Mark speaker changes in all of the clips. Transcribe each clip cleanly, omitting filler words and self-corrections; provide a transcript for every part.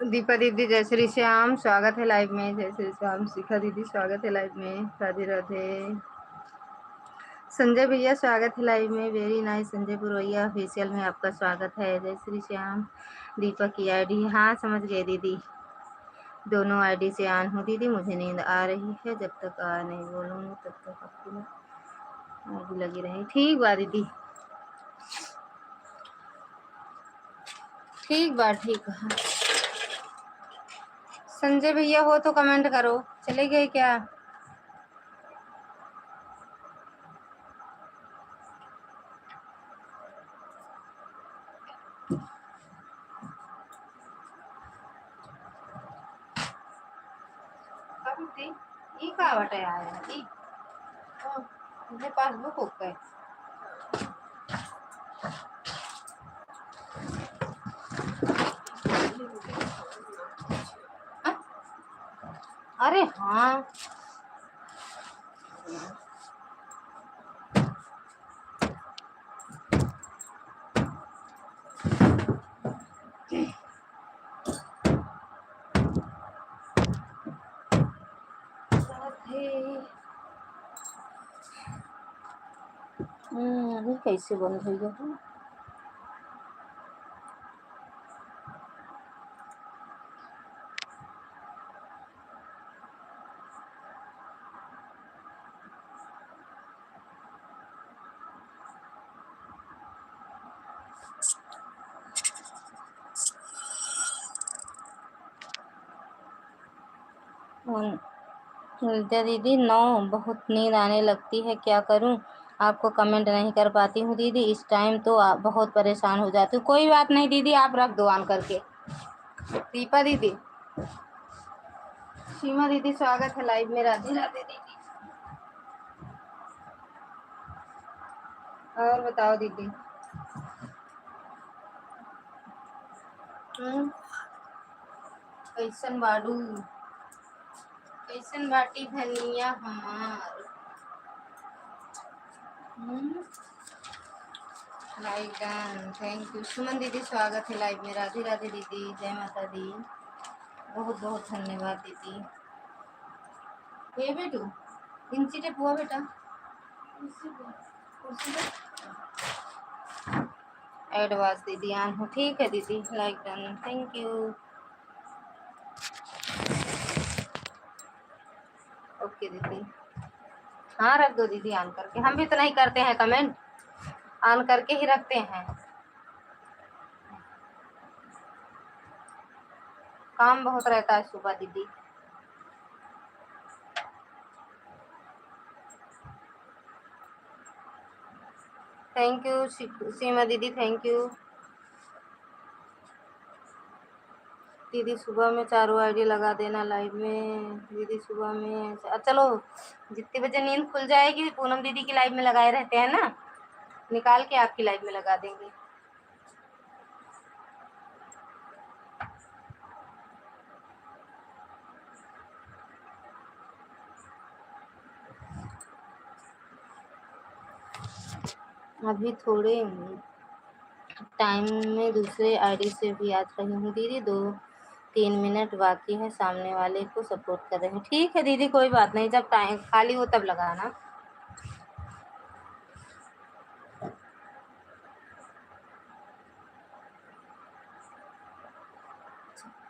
Speaker 1: दीपा दीदी जय श्री श्याम, स्वागत है लाइव में। जय श्री श्याम। शिखा दीदी स्वागत है लाइव में। राधे राधे। संजय भैया स्वागत है लाइव में। वेरी नाइस संजय पुरोहिया, ऑफिशियल में आपका स्वागत है। जय श्री श्याम। दीपक की आईडी, हाँ समझ गए दीदी, दोनों आईडी से ऑन हूँ दीदी। मुझे नींद आ रही है, जब तक आ नहीं बोलूँगी तब तक आपकी आईडी लगी रही। ठीक बा दीदी, ठीक बा, ठीक है। संजय भैया हो तो कमेंट करो। चले गए क्या? ये का बटे आया ई मुझे पासबुक हो गए। अरे हाँ, अभी कैसे बंद हो गया? ललिता दीदी नो, बहुत नींद आने लगती है, क्या करूं? आपको कमेंट नहीं कर पाती हूँ दीदी, इस टाइम तो आप बहुत परेशान हो जाती हूँ। कोई बात नहीं दीदी, आप रख दो ऑन करके। दीपा दीदी, सीमा दीदी स्वागत है लाइव में। राधे राधे दीदी। और बताओ दीदी। कैसन बाडू, कैसन बाटी धनिया हमार। Like done, thank you. Suman दीदी स्वागत है लाइव में। राधे राधे दीदी, जय माता दी, बहुत बहुत धन्यवाद दीदी। ये बेटू इंची टेप हुआ बेटा, एडवांस दीदी आन हो। ठीक है दीदी, like done, thank you. Okay दीदी, हाँ रख दो दीदी ऑन करके। हम भी तो नहीं करते हैं कमेंट, ऑन करके ही रखते हैं। काम बहुत रहता है सुबह दीदी। थैंक यू सीमा दीदी, थैंक यू दीदी। सुबह में चारों आईडी लगा देना लाइव में दीदी। सुबह में चलो, जितने बजे नींद खुल जाएगी पूनम दीदी की लाइव में लगाए रहते हैं ना, निकाल के आपकी लाइव में लगा देंगे। अभी थोड़े टाइम में दूसरे आईडी से भी आ रही हूँ दीदी, 2-3 मिनट बाकी है, सामने वाले को सपोर्ट कर रहे हैं। ठीक है दीदी, कोई बात नहीं, जब टाइम खाली हो तब लगाना।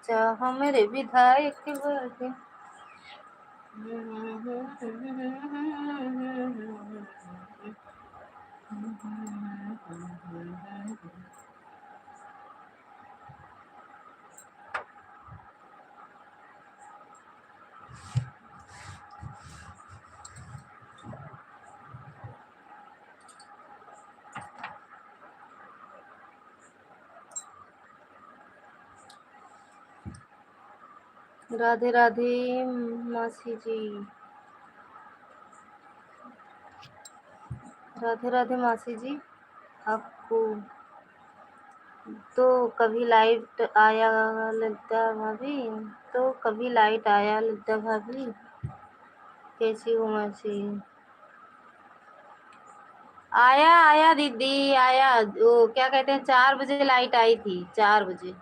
Speaker 1: चाह मेरे विधायक के बर्थडे। राधे राधे मासी जी, राधे राधे मासी जी। आपको तो कभी लाइट आया ललिता भाभी, तो कभी लाइट आया ललिता भाभी, कैसी हो मासी? आया आया दीदी आया, वो क्या कहते हैं, 4 बजे लाइट आई थी, 4 बजे।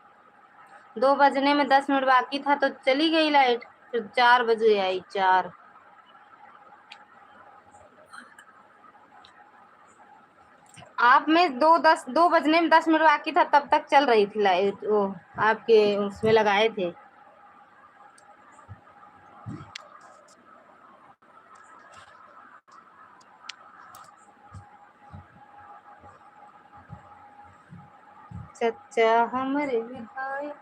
Speaker 1: 2 बजने में 10 मिनट बाकी था तो चली गई लाइट, फिर 4 बजे आई। 4 आप में 2 बजने में 10 मिनट बाकी था तब तक चल रही थी लाइट, वो आपके उसमें लगाए थे। चचा हमारे विधायक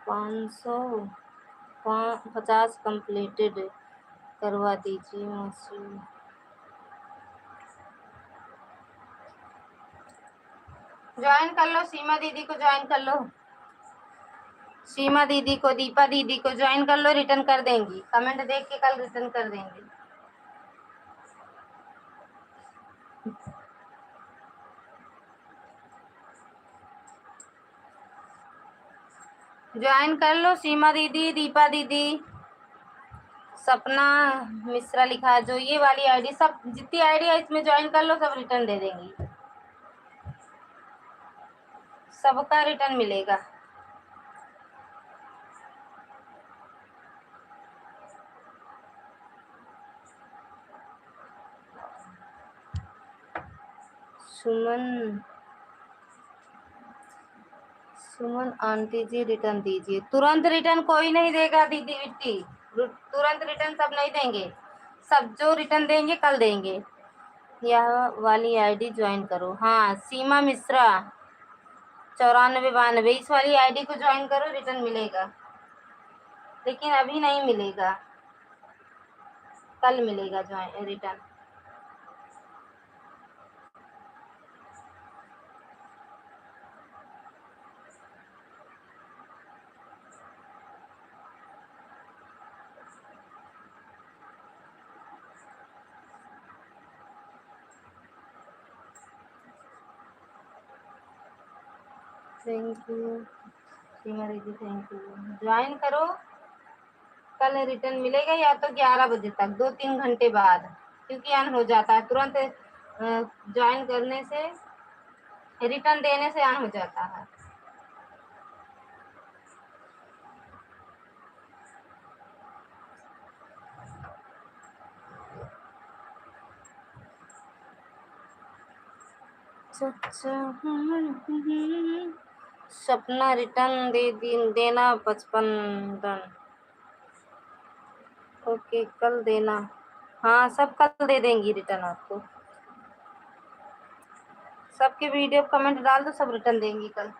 Speaker 1: पाँच सौ 50 कंप्लीटेड करवा दीजिए मौसी। ज्वाइन कर लो, सीमा दीदी को ज्वाइन कर लो, सीमा दीदी को, दीपा दीदी को ज्वाइन कर लो, रिटर्न कर देंगी। कमेंट देख के कल रिटर्न कर देंगे। ज्वाइन कर लो सीमा दीदी, दीपा दीदी, सपना मिश्रा लिखा है जो ये वाली आईडी, सब जितनी आईडी है इसमें ज्वाइन कर लो, सब रिटर्न दे देंगी, सबका रिटर्न मिलेगा। सुमन सुमन आंटी जी रिटर्न दीजिए। तुरंत रिटर्न कोई नहीं देगा दीदी बिट्टी, तुरंत रिटर्न सब नहीं देंगे, सब जो रिटर्न देंगे कल देंगे। यह वाली आईडी ज्वाइन करो। हाँ सीमा मिश्रा 9492, इस वाली आईडी को ज्वाइन करो, रिटर्न मिलेगा, लेकिन अभी नहीं मिलेगा, कल मिलेगा ज्वाइन रिटर्न। थैंक यू सीमा दीदी, थैंक यू। ज्वाइन करो, कल रिटर्न मिलेगा, या तो 11 बजे तक, 2-3 घंटे बाद, क्योंकि ऑन हो जाता है तुरंत, ज्वाइन करने से, रिटर्न देने से ऑन हो जाता है। सपना रिटर्न देना 55 रन। ओके कल देना। हाँ सब कल दे देंगी रिटर्न आपको, सबके वीडियो कमेंट डाल दो, सब रिटर्न देंगी कल।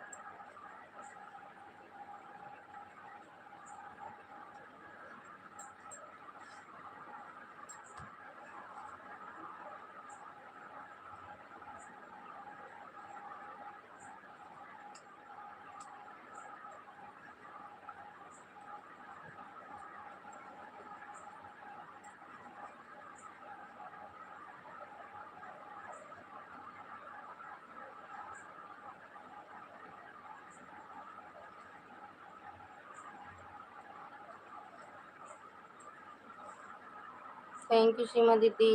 Speaker 1: थैंक यू सीमा दीदी।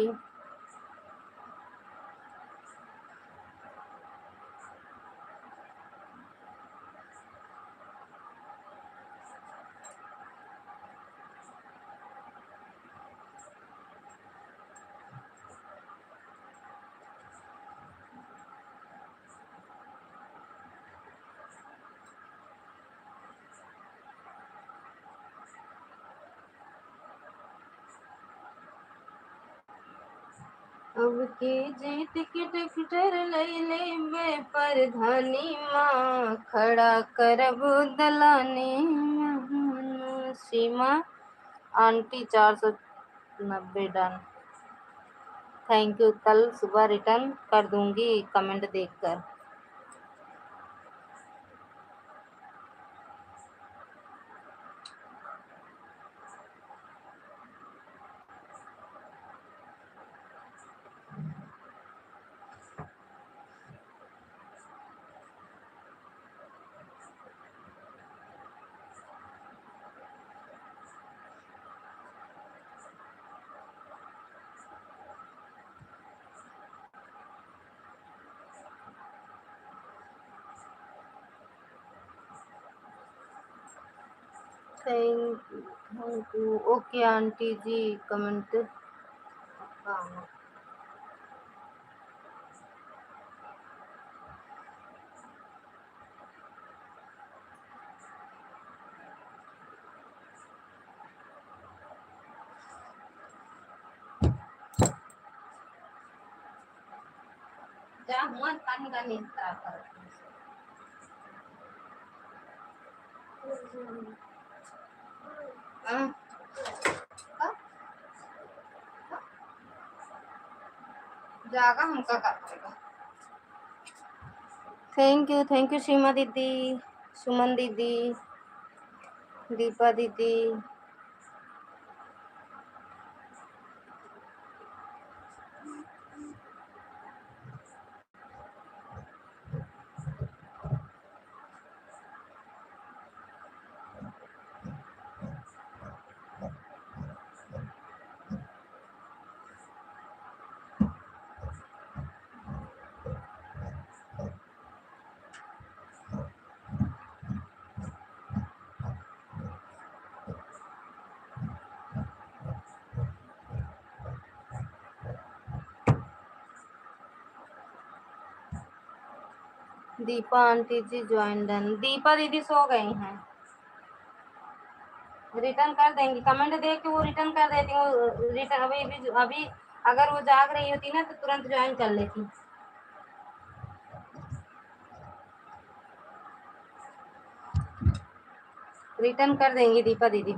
Speaker 1: अब के जीत के टिकटर लैले में परधानी माँ खड़ा करब दलानी में। Seema aunty 490 done. Thank you, कल सुबह रिटर्न कर दूंगी कमेंट देखकर। Thank you. Okay aunty ji, comment जा हुआ पानी का नींद खराब कर जागा हमका कर। थैंक यू सीमा दीदी, सुमन दीदी, दीपा दीदी। दीपा आंटी जी ज्वाइन डन। दीपा दीदी सो गई हैं, रिटर्न कर देंगी। कमेंट देख के वो रिटर्न कर देती हूँ। रिटर्न अभी अगर वो जाग रही होती ना तो तुरंत ज्वाइन कर लेती। रिटर्न कर देंगी दीपा दीदी।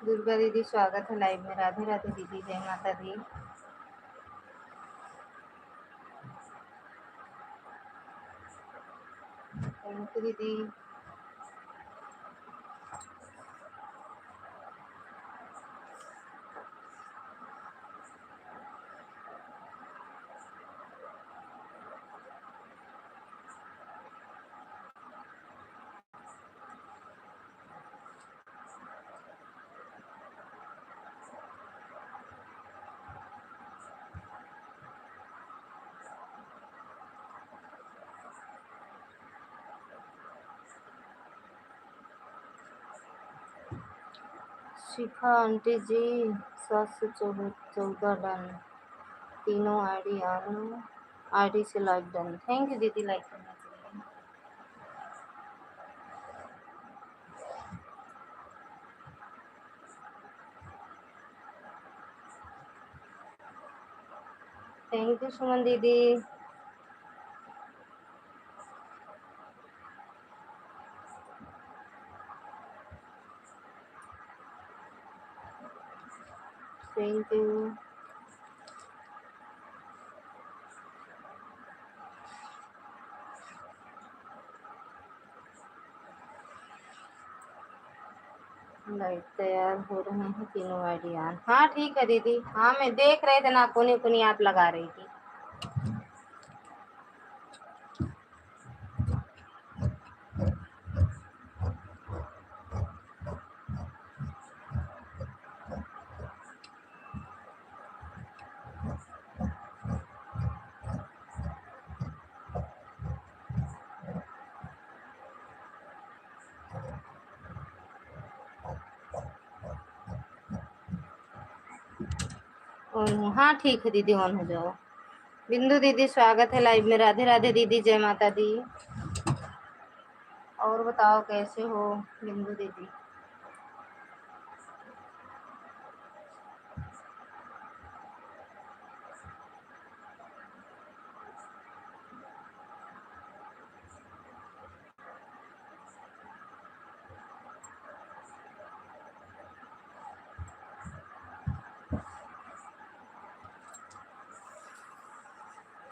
Speaker 1: दुर्गा दीदी स्वागत है लाइव में। राधे राधे दीदी, जय माता दी। थैंक यू दीदी। शिखा आंटी जी 714 डन। तीनों आईडी आन, आईडी से लाइक डन। थैंक यू दीदी लाइक करने के लिए। थैंक यू सुमन दीदी। Thank you. लाइट तैयार हो रहे हैं तीनों आईडी आन। हाँ ठीक है दीदी। हाँ मैं देख रहे थे ना, कोनी कोनी आप लगा रही थी। हाँ ठीक है दीदी, ऑन हो जाओ। बिंदु दीदी स्वागत है लाइव में। राधे राधे दीदी, जय माता दी। और बताओ कैसे हो बिंदु दीदी?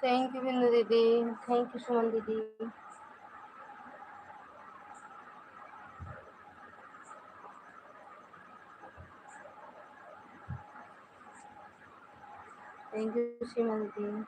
Speaker 1: थैंक यू बिंदु दीदी। थैंक यू सुमन दीदी। थैंक यू सीमा दीदी।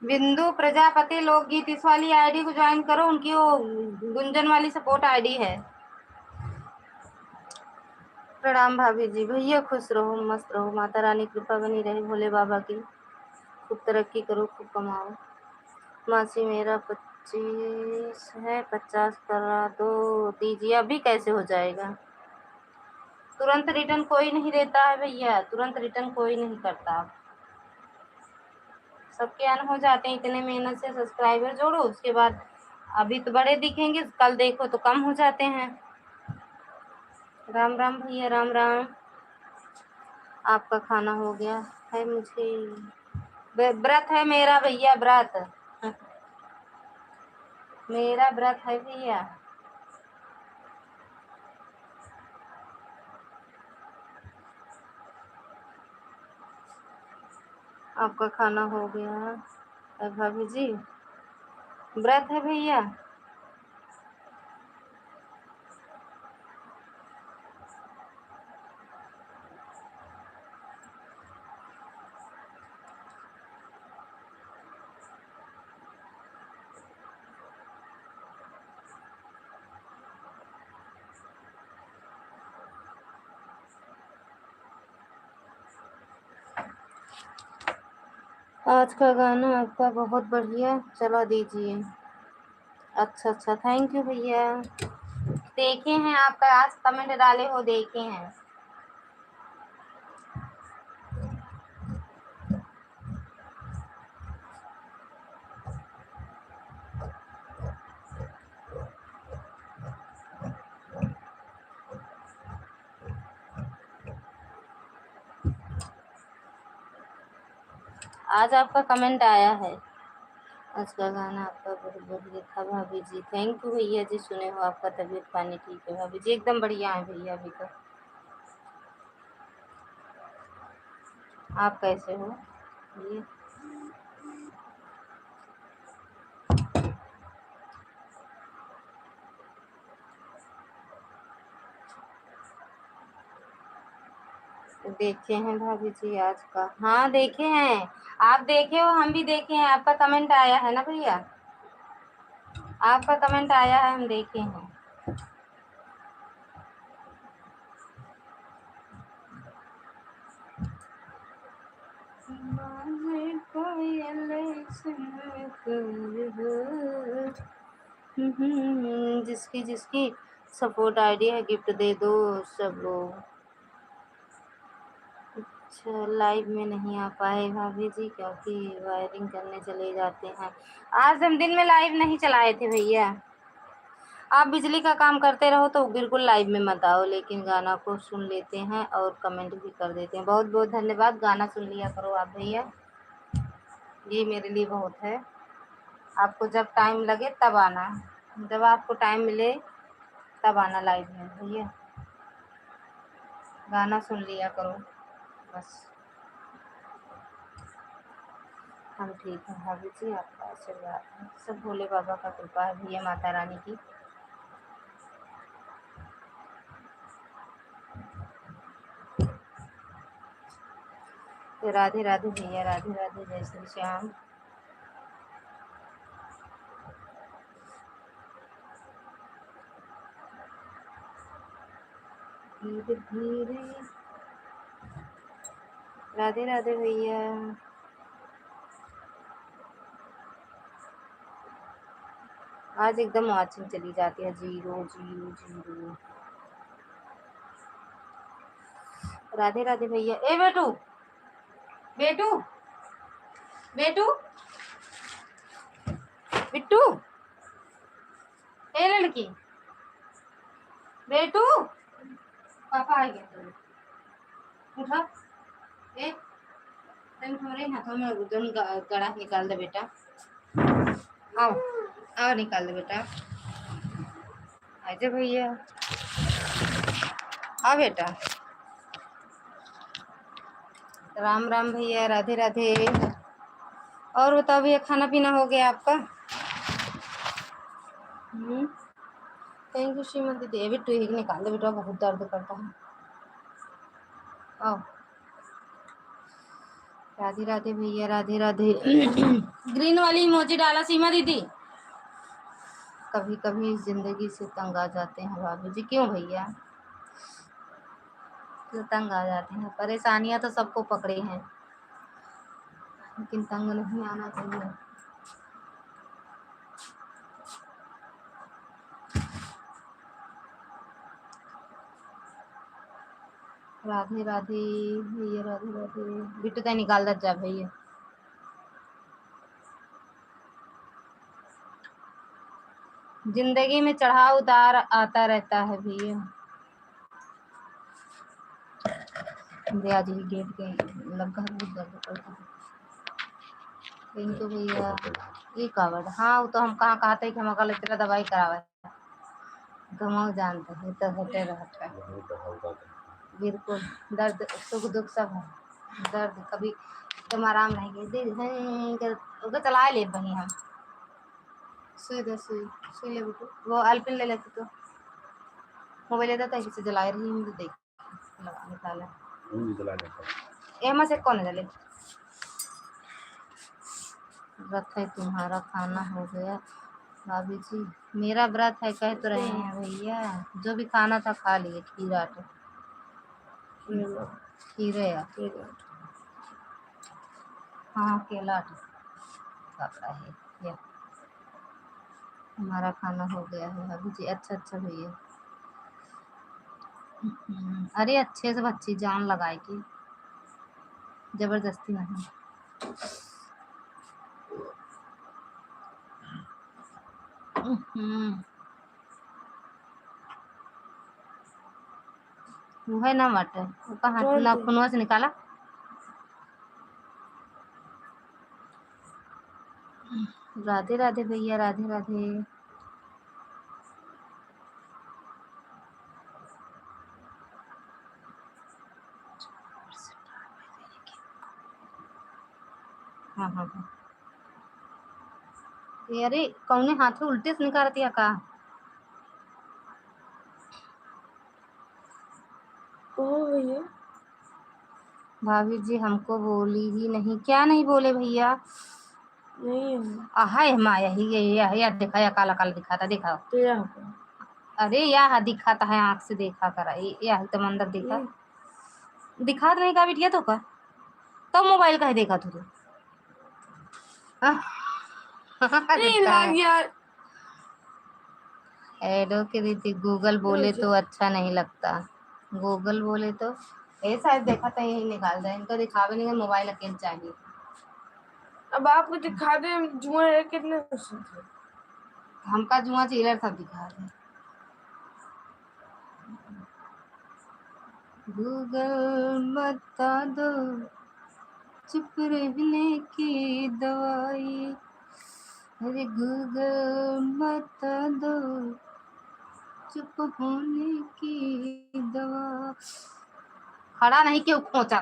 Speaker 1: बिंदु प्रजापति लोकगीत, इस वाली आईडी को ज्वाइन करो, उनकी वो गुंजन वाली सपोर्ट आईडी है। प्रणाम भाभी जी। भैया खुश रहो, मस्त रहो, माता रानी कृपा बनी रहे, भोले बाबा की। खूब तरक्की करो, खूब कमाओ। मासी मेरा 25 है, 50 करा दो दीजिए। अभी कैसे हो जाएगा? तुरंत रिटर्न कोई नहीं देता है भैया, तुरंत रिटर्न कोई नहीं करता। सबके अन हो जाते हैं, इतने मेहनत से सब्सक्राइबर जोड़ो, उसके बाद अभी तो बड़े दिखेंगे, कल देखो तो कम हो जाते हैं। राम राम भैया, राम राम। आपका खाना हो गया है? मुझे व्रत है मेरा भैया, व्रत मेरा व्रत है भैया। आपका खाना हो गया है भाभी जी? व्रत है भैया। आज का गाना आपका बहुत बढ़िया, चला दीजिए। अच्छा अच्छा, थैंक यू भैया। देखे हैं आपका आज कमेंट डाले हो, देखे हैं। आज आपका कमेंट आया है। आज का गाना आपका बहुत बढ़िया था भाभी जी। थैंक यू भैया जी, सुने हो। आपका तबीयत पानी ठीक है भाभी जी? एकदम बढ़िया है भैया अभी तो। आप कैसे हो ये? देखे हैं भाभी जी आज का? हाँ देखे हैं। आप देखे हो, हम भी देखे हैं। आपका कमेंट आया है ना भैया? आपका कमेंट आया है, हम देखे हैं। जिसकी जिसकी सपोर्ट आईडी है, गिफ्ट दे दो सब लोग। अच्छा, लाइव में नहीं आ पाए भाभी जी क्योंकि वायरिंग करने चले जाते हैं। आज हम दिन में लाइव नहीं चलाए थे भैया। आप बिजली का काम करते रहो तो बिल्कुल लाइव में मत आओ, लेकिन गाना को सुन लेते हैं और कमेंट भी कर देते हैं। बहुत बहुत धन्यवाद। गाना सुन लिया करो आप भैया, ये मेरे लिए बहुत है। आपको जब टाइम लगे तब आना, जब आपको टाइम मिले तब आना लाइव में भैया। गाना सुन लिया करो बस। हम ठीक हैं भाभी जी, आपका आशीर्वाद है, सब भोले बाबा का कृपा है भैया, माता रानी की। तो राधे राधे भैया, राधे राधे, जय श्री श्याम। धीरे धीरे। राधे राधे भैया। आज एकदम वाचिंग चली जाती है, 0 0 0। राधे राधे भैया। ए बेटू, बेटू, बेटू, बिट्टू, ए लड़की, बेटू, पापा आ गया, उठा। ए तुम हमारे हाथों में उधम गड़ा निकाल दे बेटा। आओ आओ, निकाल दे बेटा। आजा भैया, आ बेटा। राम राम भैया, राधे राधे। और बताओ भैया, खाना पीना हो गया आपका? थैंक यू श्रीमती देवी। बेटू एक निकाल दे बेटा, बहुत दर्द करता है। आओ राधे राधे भैया, राधे राधे। ग्रीन वाली इमोजी डाला सीमा दीदी। कभी कभी जिंदगी से तंग आ जाते हैं भाभी जी। क्यों भैया, क्यों तंग आ जाते हैं? परेशानियां तो सबको पकड़ी हैं, लेकिन तंग नहीं आना चाहिए। राधे राधे भैया, राधे राधे। बिट्टू तो निकाल दे जा भैया। जिंदगी में चढ़ाव उतार आता रहता है भैया। आज ही गेट के लगा दर्द करता है। तो भैया ये कावड़, हाँ वो तो हम कहाँ कहते हैं कि हम कल इतना दवाई करावे, गमाओ जानते हैं तो होते रहता है। बिल्कुल, दर्द सुख दुख सब है। दर्द कभी तुम आराम नहीं गए चला ले बही हम। सुई दे, सुई सुई ले बेटू। वो अल्पिन ले लेते तो मोबाइल लेता था, किसी जला रही हूँ तो देख लगा निकाला एमा से कौन जले। व्रत है तुम्हारा, खाना हो गया भाभी जी? मेरा व्रत है कह तो रहे हैं भैया, जो भी खाना था खा लिए। खीरा तो खीरे हाँ, केला पकड़ा है या हमारा खाना हो गया है भाभी जी। अच्छा अच्छा भैया। अरे अच्छे से बच्ची जान लगाए की, जबरदस्ती नहीं। वो है ना मटर, वो कहाँ ना खुनवा से निकाला। राधे राधे भैया, राधे राधे। हाँ हाँ हाँ। अरे कौने हाथ उल्टे से निकाल दिया का? भैया भाभी जी हमको बोली ही नहीं। क्या नहीं बोले भैया? नहीं हाय माया ही ये देखा या काला काला दिखाता, देखा अरे या दिखाता है आंख से, देखा करा या तुम अंदर देखा दिखा नहीं का बिटिया तो का तब मोबाइल का ही देखा तू एडो की रीति गूगल बोले तो अच्छा नहीं लगता। गूगल बोले तो शायद देखा था यही निकाल दे। इनको दिखावे नहीं, मोबाइल अकेले चाहिए। अब आपको दिखा दे जुआ है कितने हमका जुआ चिलर सब दिखा दे। गूगल बता दो चुप रहने की दवाई। अरे गूगल बता दो चुप होने की दवा। खड़ा नहीं क्यों खोचा,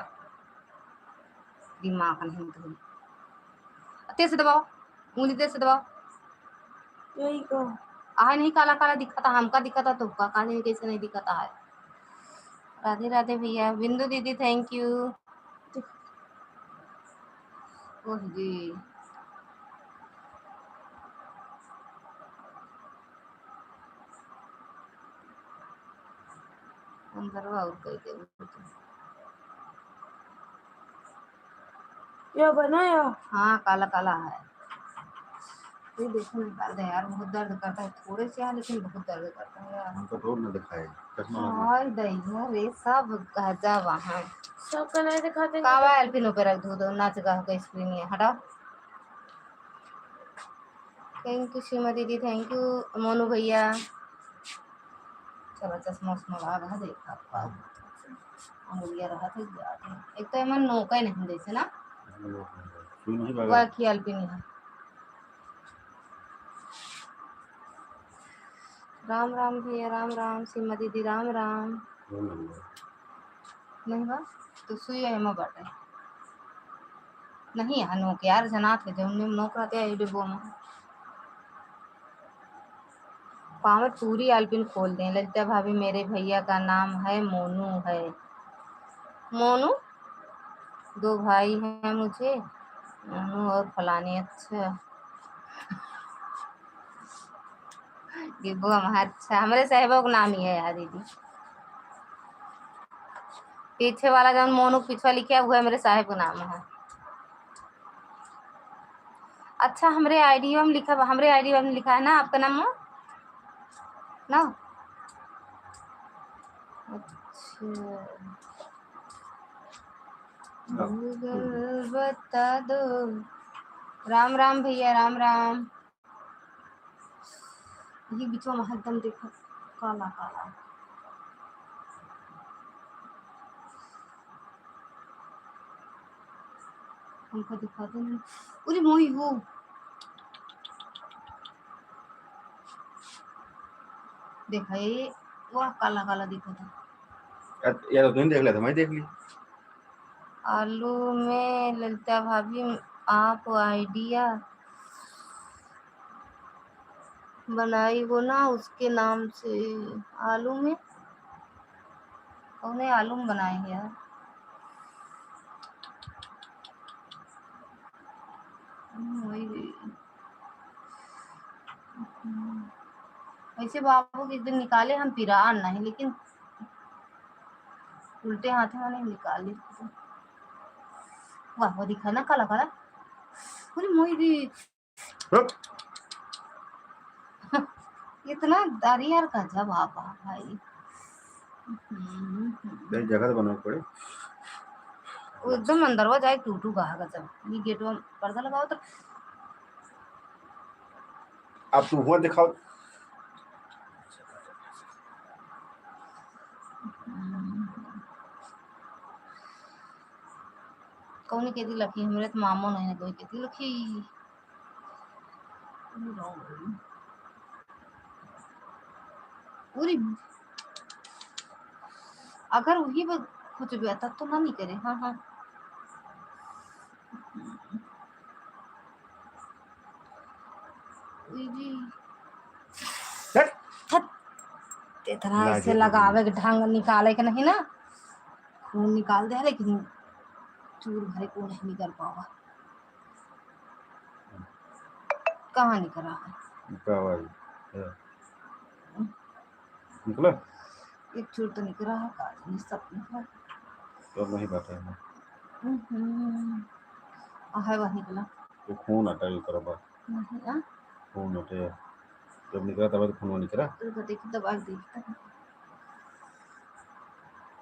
Speaker 1: दिमाग नहीं तो तेज से दबाओ, उंगली तेज से दबाओ। यही को आह नहीं काला काला दिखा था, हमका दिखा था तो काले कैसे नहीं दिखा था है। राधे राधे भैया। बिंदु दीदी थैंक यू। ओह जी अंदर और कई दे क्या बनाया? हाँ काला काला है। ये देखो निकाल दे यार, बहुत दर्द करता है थोड़े से, लेकिन बहुत दर्द करता है यार। हमको तो न दिखाए चश्मा और दही रे सब गजा वहां सब का नहीं दिखाते। कावा एल्पिनो पे रख दो नाच गा का स्क्रीन है हटाओ। थैंक यू सीमा दीदी, थैंक यू मोनू भैया। चलो चश्मा उस्मा लगा देखा अंगुलिया रहा था एक तो एमन नौका नहीं जैसे ना बाकी एल्पिन है। राम राम भैया, राम राम सीमा दीदी, राम राम। नहीं बा तो सुई है मैं बाटे नहीं है नोक यार जनात है जो नोक रहते हैं डिब्बों में। पावर पूरी एल्पिन खोल दें। ललिता भाभी मेरे भैया का नाम है मोनू है। मोनू दो भाई हैं मुझे, नूनू और फलानी। अच्छा, गिब्बो हमारा। अच्छा, हमारे साहिबा का नाम ही है यार दीदी। पीछे वाला जो मोनू पीछे लिखा हुआ है मेरे साहिब का नाम है। अच्छा, हमारे आईडी में लिखा, हमारे आईडी में लिखा है ना आपका नाम ना। अच्छा, गूगल बता दो। राम राम भैया, राम राम। ये बीच में एकदम देखो काला काला। हमको दिखाते नहीं। अरे मोई वो देखा, ये वो काला काला दिखा था
Speaker 2: यार, तो नहीं देख लिया था, मैं देख ली।
Speaker 1: आलू में ललिता भाभी आप आइडिया बनाई वो ना उसके नाम से। आलू में उन्हें आलू में बनाए यार। वैसे बाबू के दिन निकाले हम पिरान नहीं, लेकिन उल्टे हाथ में नहीं निकाले। वाह, वो दिखा ना काला काला। अरे मोई दी इतना दारी यार का जब आप भाई।
Speaker 2: जगह तो बनाना पड़े।
Speaker 1: वो एकदम अंदर वो जाए टूटू कहा का जब ये गेट में पर्दा लगाओ तो।
Speaker 2: अब तुम हुआ दिखाओ।
Speaker 1: कौन केदी लखी हमरे तो मामो नहीं कोई केदी लखी। पूरी अगर वही कुछ भी आता तो ना नहीं करे। हाँ हाँ, इतना ऐसे लगावे के ढंग निकाले के नहीं ना, खून निकाल दे, लेकिन चूर भरे को नहीं निकल पावा। कहाँ निकल रहा है?
Speaker 2: निकला
Speaker 1: एक चूर तो निकल रहा है, काज सब निकला
Speaker 2: तो नहीं बात है।
Speaker 1: है वह निकला
Speaker 2: तो खून हटा ये तरफ
Speaker 1: नहीं।
Speaker 2: खून हटे जब निकला तब तो खून निकला।
Speaker 1: तो देखी दबा देखता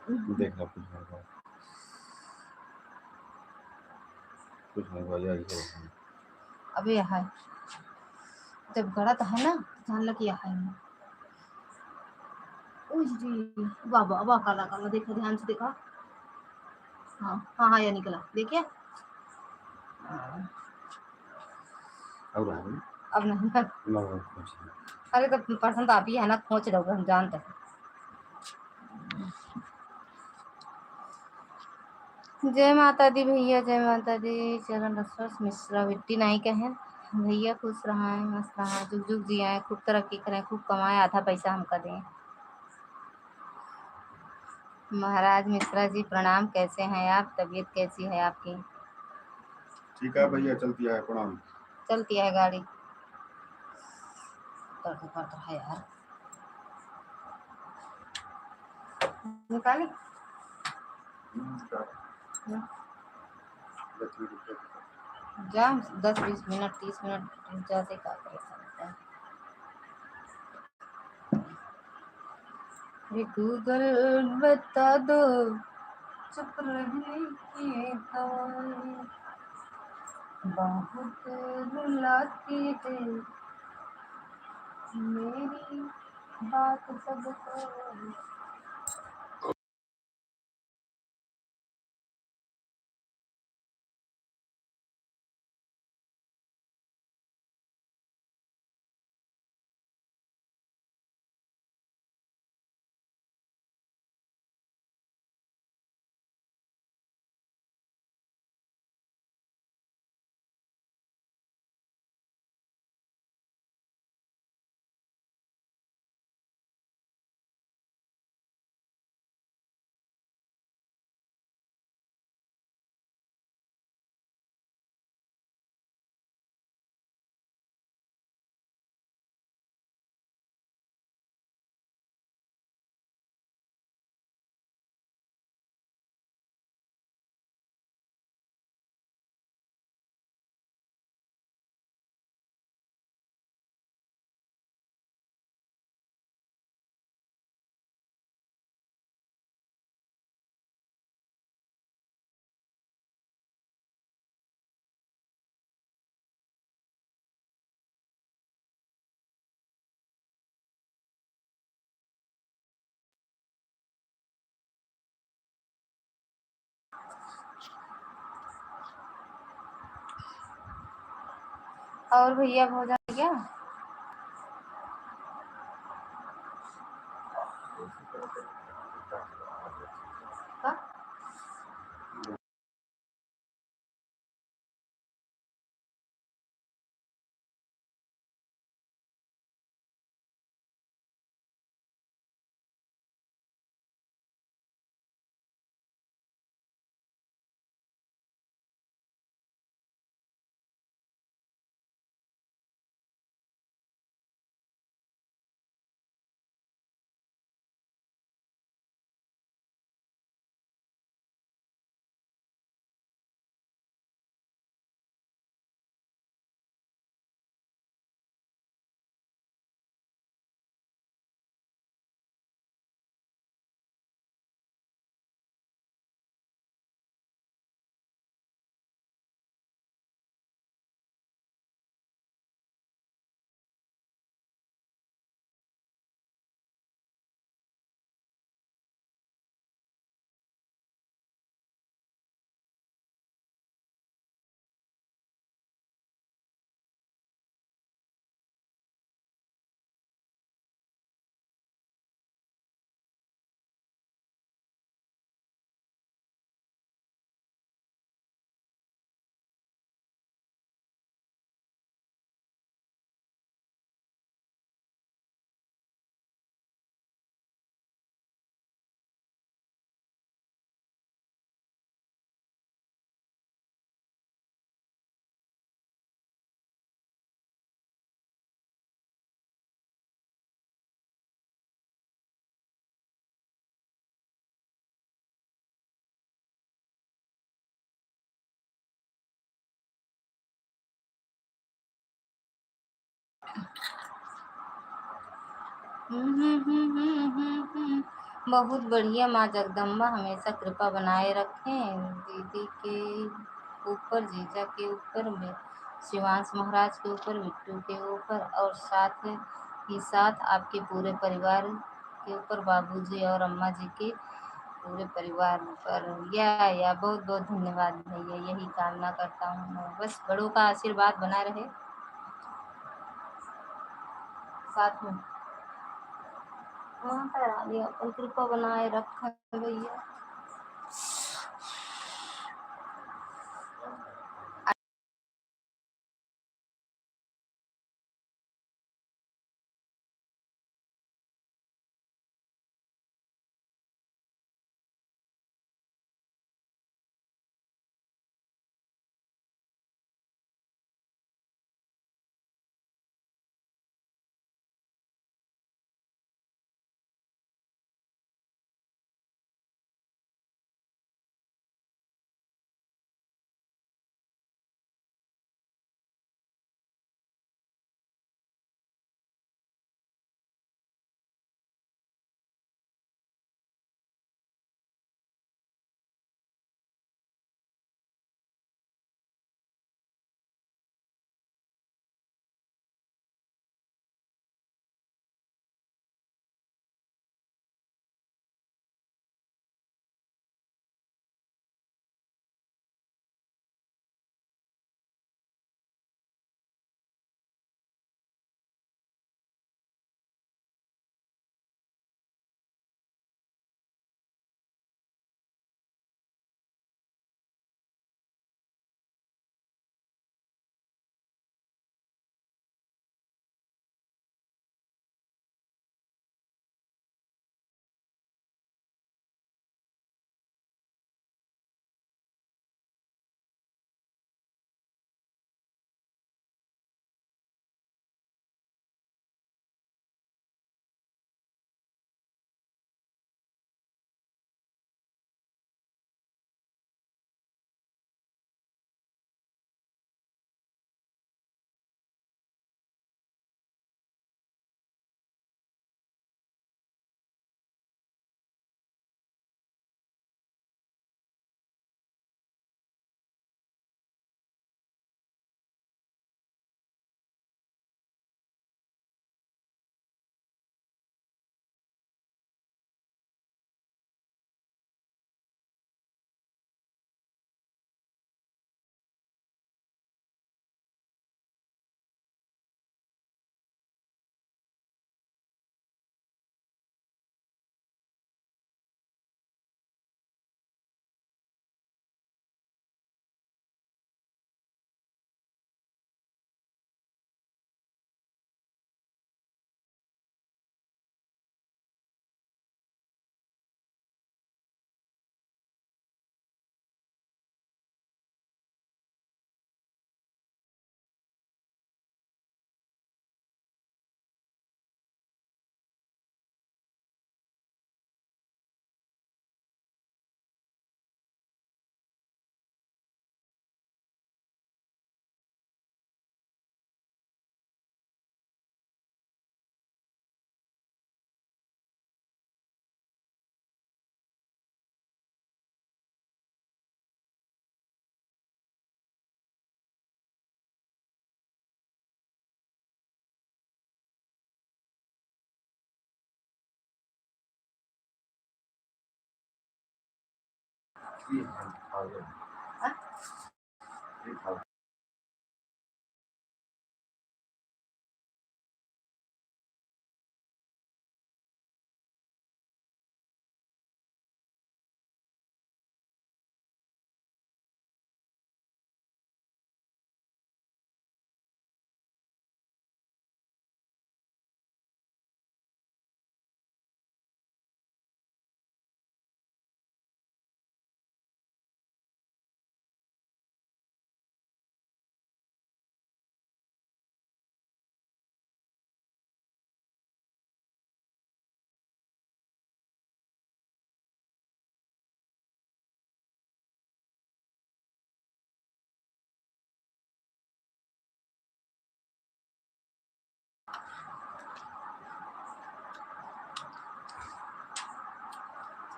Speaker 2: देखना कुछ नहीं हुआ यार।
Speaker 1: अबे यहाँ जब गलत है ना जान लग यहाँ है। वाह वाह वाह, काला काला देखो, ध्यान से देखा। हाँ हाँ हाँ, ये निकला देखिए। अब नहीं। अरे तो पसंद आप ही है ना, खोच रहोगे हम जानते हैं। जय माता दी भैया, जय माता दी। चरण रसरस मिश्रा बिट्टी नहीं कहे भैया, खुश रहा मस्त रहा, जुग जुग जियाए, खूब तरक्की करें, खूब कमाए, आधा पैसा हमका दें। महाराज मिश्रा जी प्रणाम, कैसे हैं आप? तबीयत कैसी है आपकी?
Speaker 2: ठीक है भैया, चलती है प्रणाम।
Speaker 1: चलती है गाड़ी पड़ता है यार। निकाली जा 10-20 मिनट 30 मिनट जैसे का कर सकता है। गूगल बता दो चुप रहने की दवाई, बहुत रुलाती है मेरी बात सबको। और भैया भोजन हो गया? का? बहुत बढ़िया। माँ जगदम्बा हमेशा कृपा बनाए रखें दीदी के ऊपर, जीजा के ऊपर में, शिवांश महाराज के ऊपर, बिट्टू के ऊपर, और साथ ही साथ आपके पूरे परिवार के ऊपर, बाबूजी और अम्मा जी के पूरे परिवार पर। या बहुत बहुत धन्यवाद भैया, यही कामना करता हूँ मैं, बस बड़ों का आशीर्वाद बना रहे साथ में। माता रानी अपन कृपा बनाए रखा भैया। हाँ?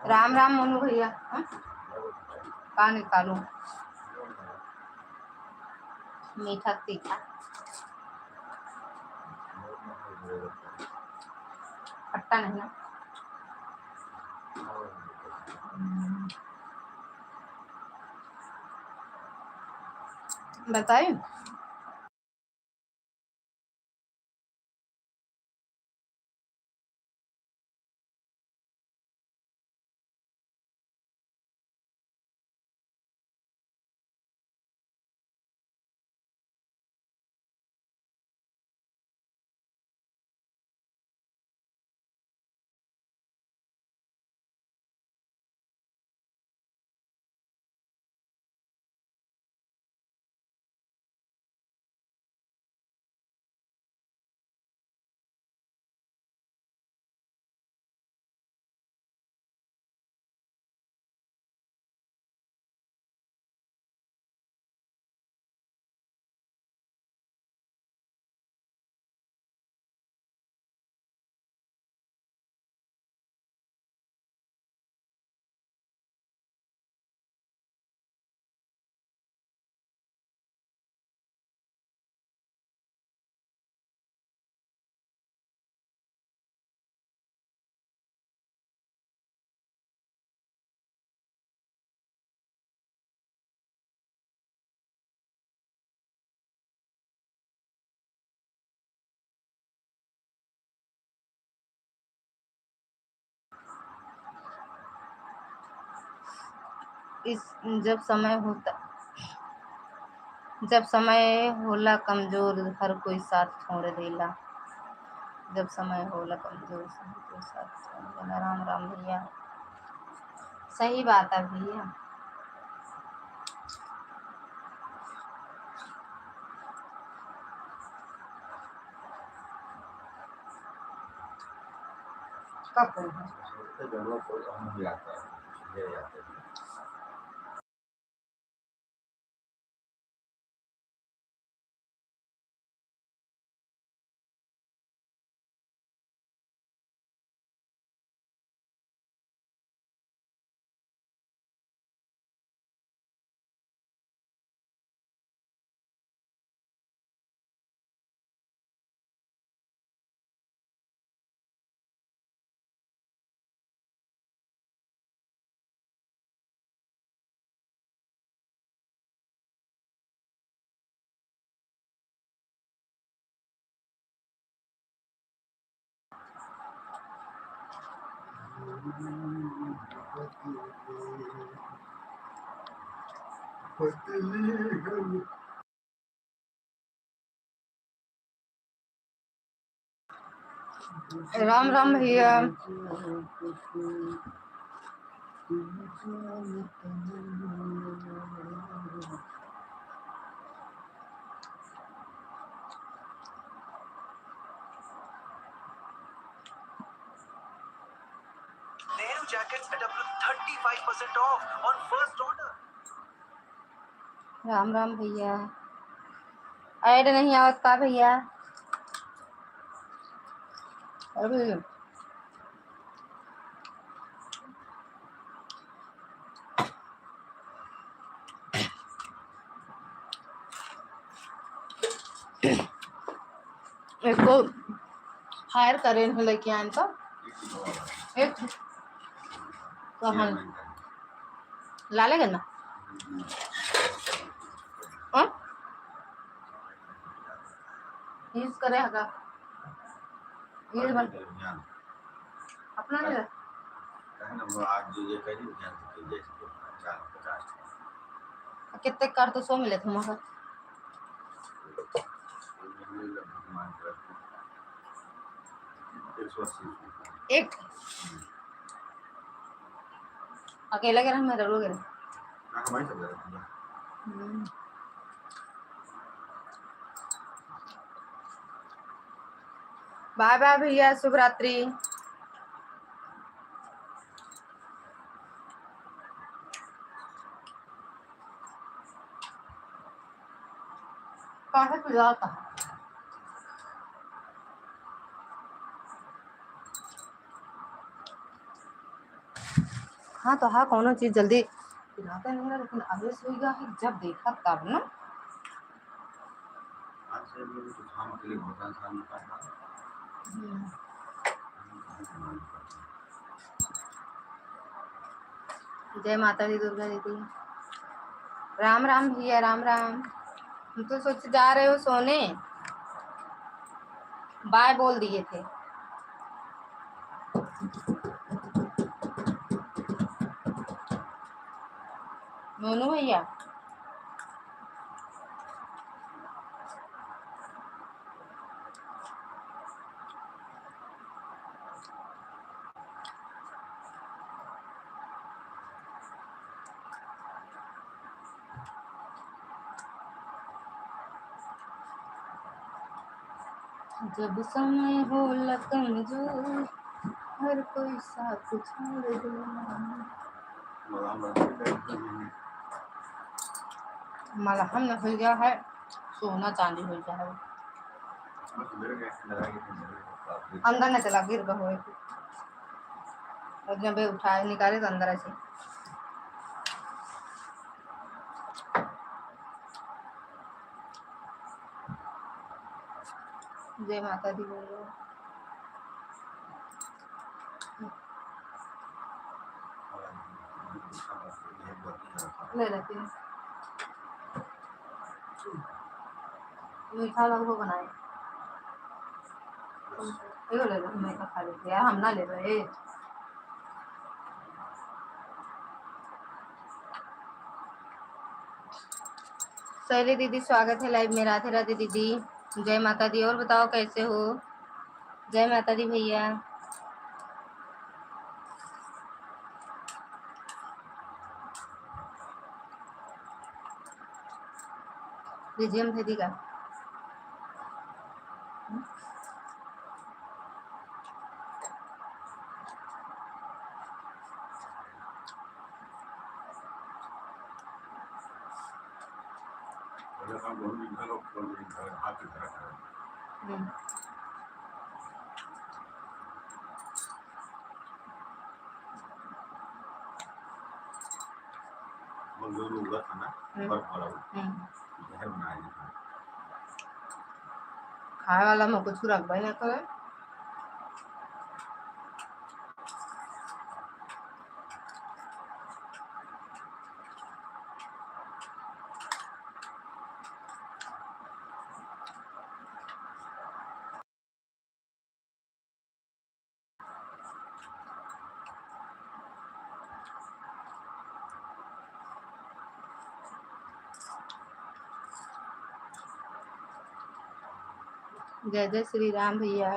Speaker 1: राम राम मोनू भैया। हाँ? कहाँ निकालू? मीठा तीखा खट्टा नहीं ना। बताइए। इस जब समय होला कमजोर हर कोई साथ छोड़ देला। जब समय होला कमजोर हर कोई साथ छोड़ देला। राम राम भैया। सही बात है भैया। कब राम राम भैया। Nehru jackets at up to 35% off on first order. Ram Ram भैया। ऐड नहीं आवत का भैया? अरे इसको हायर करें लेके आए तो एक कहां लाले गन्ना हाँ यूज करे हका ये बन अपना नहीं कितने कर तो 100 मिले थे मगर एक अकेला के मैं रोगे बाय बाय भैया, शुभ रात्रि। कहाँ से पिला था? हाँ तो हाँ कौन चीज जल्दी पिलाता नहीं है, लेकिन अभी सोएगा है जब देखा तब ना। जय माता दी, दुर्गा दीदी। राम राम भैया, राम राम। हम तो सोच जा रहे हो सोने, बाय बोल दिए थे। मोनू भैया जब समय हो लकन जो हर कोई साथ छोड़ दो। मलहम न हो गया है, सोना चांदी हो गया है। अंदर न चला गिर गए और जब उठाए निकाले तो अंदर ऐसे। जय माता दी बोल रहे ले लेती हूँ। मीठा लोग को बनाए ये ले लो, मैं खा लेती यार, हम ना ले रहे। शैली दीदी स्वागत है लाइव में। राधे राधे दीदी, जय माता दी। और बताओ कैसे हो? जय माता दी भैया। रिजियम दीदी का खाए वाला में कुछ रखबे ना करे। जय जय श्री राम भैया।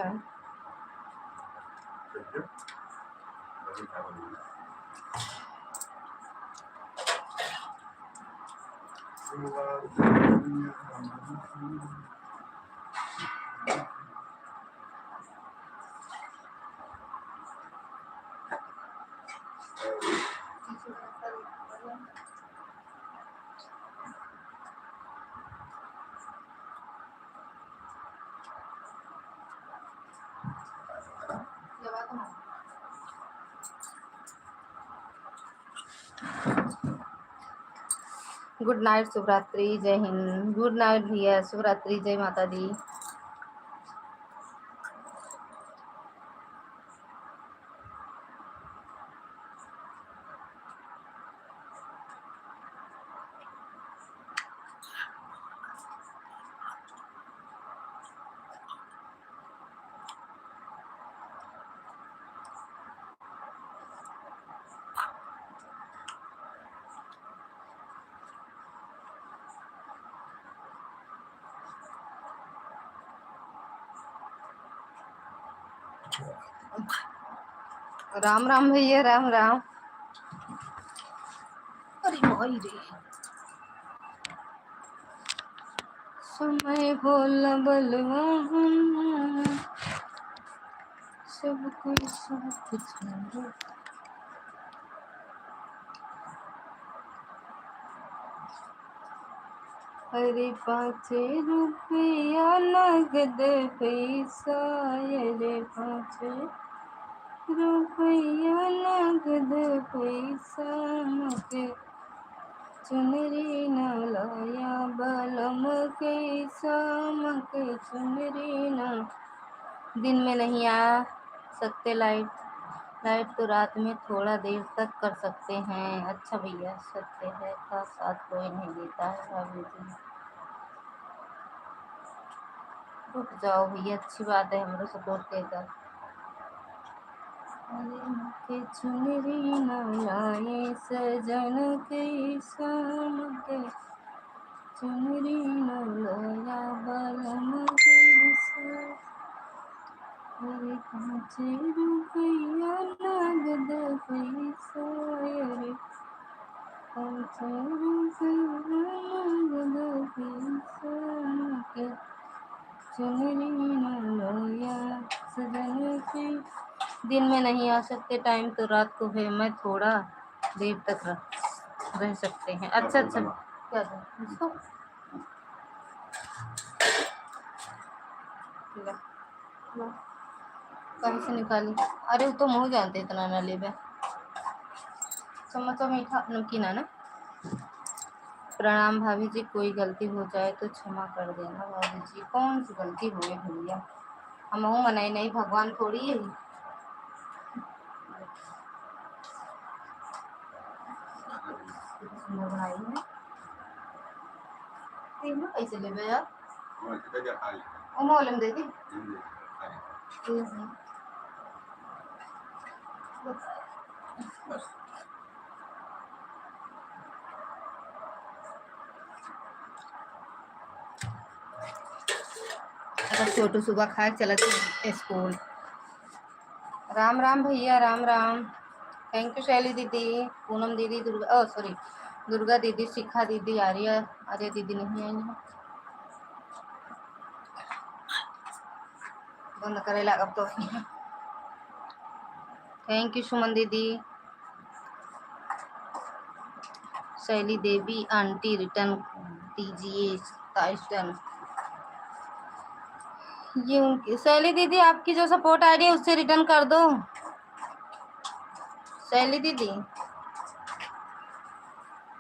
Speaker 1: गुड नाइट, शुभरात्रि, जय हिंद। गुड नाइट भैया, शुभरात्रि, जय माता दी। राम राम भैया, राम राम। अरे भाई रे, समय होला बलवान, सब कोई साथ छोड़ो। अरे 5 रुपया नगद पैसा, अरे 5 रुपया नगद पैसा, मके चुनरी न लाया बलम कैसा, मके चुनरी न। दिन में नहीं आ सकते लाइट तो रात में थोड़ा देर तक कर सकते हैं। अच्छा भैया, सत्य है का साथ कोई नहीं देता है भाभी जी। रुक जाओ भैया, अच्छी बात है, हमरो सपोर्ट देगा। अरे मके चुनरी न लाए सजन कैसा, मके चुनरी न लाया बलम कैसा, अरे 5 रुपया नगद पैसा, अरे 5 रुपया नगद पैसा, के चुनरी न लाया सजन के। दिन में नहीं आ सकते, टाइम तो रात को है, मैं थोड़ा देर तक रह सकते हैं। अच्छा अच्छा, क्या इसको कहीं से निकाली? अरे वो तो मुँह जानते इतना ना ले बे। समोसा मीठा नमकीन है ना। प्रणाम भाभी जी, कोई गलती हो जाए तो क्षमा कर देना भाभी जी। कौन सी गलती हुई भैया, हम मनाई नहीं, भगवान थोड़ी है। बनाई है तीनों कैसे ले यार, ओ मोलम दे दी। छोटू सुबह खा चला स्कूल। राम राम भैया, राम राम। थैंक यू शैली दीदी, पूनम दीदी, दुर्गा सॉरी दुर्गा दीदी, शिखा दीदी, आर्या आर्या दीदी नहीं आई है, बंद करेला अब तो। थैंक यू सुमन दीदी, शैली देवी आंटी रिटर्न दीजिए टाइटन। ये उनकी शैली दीदी, आपकी जो सपोर्ट आईडी है उससे रिटर्न कर दो शैली दीदी।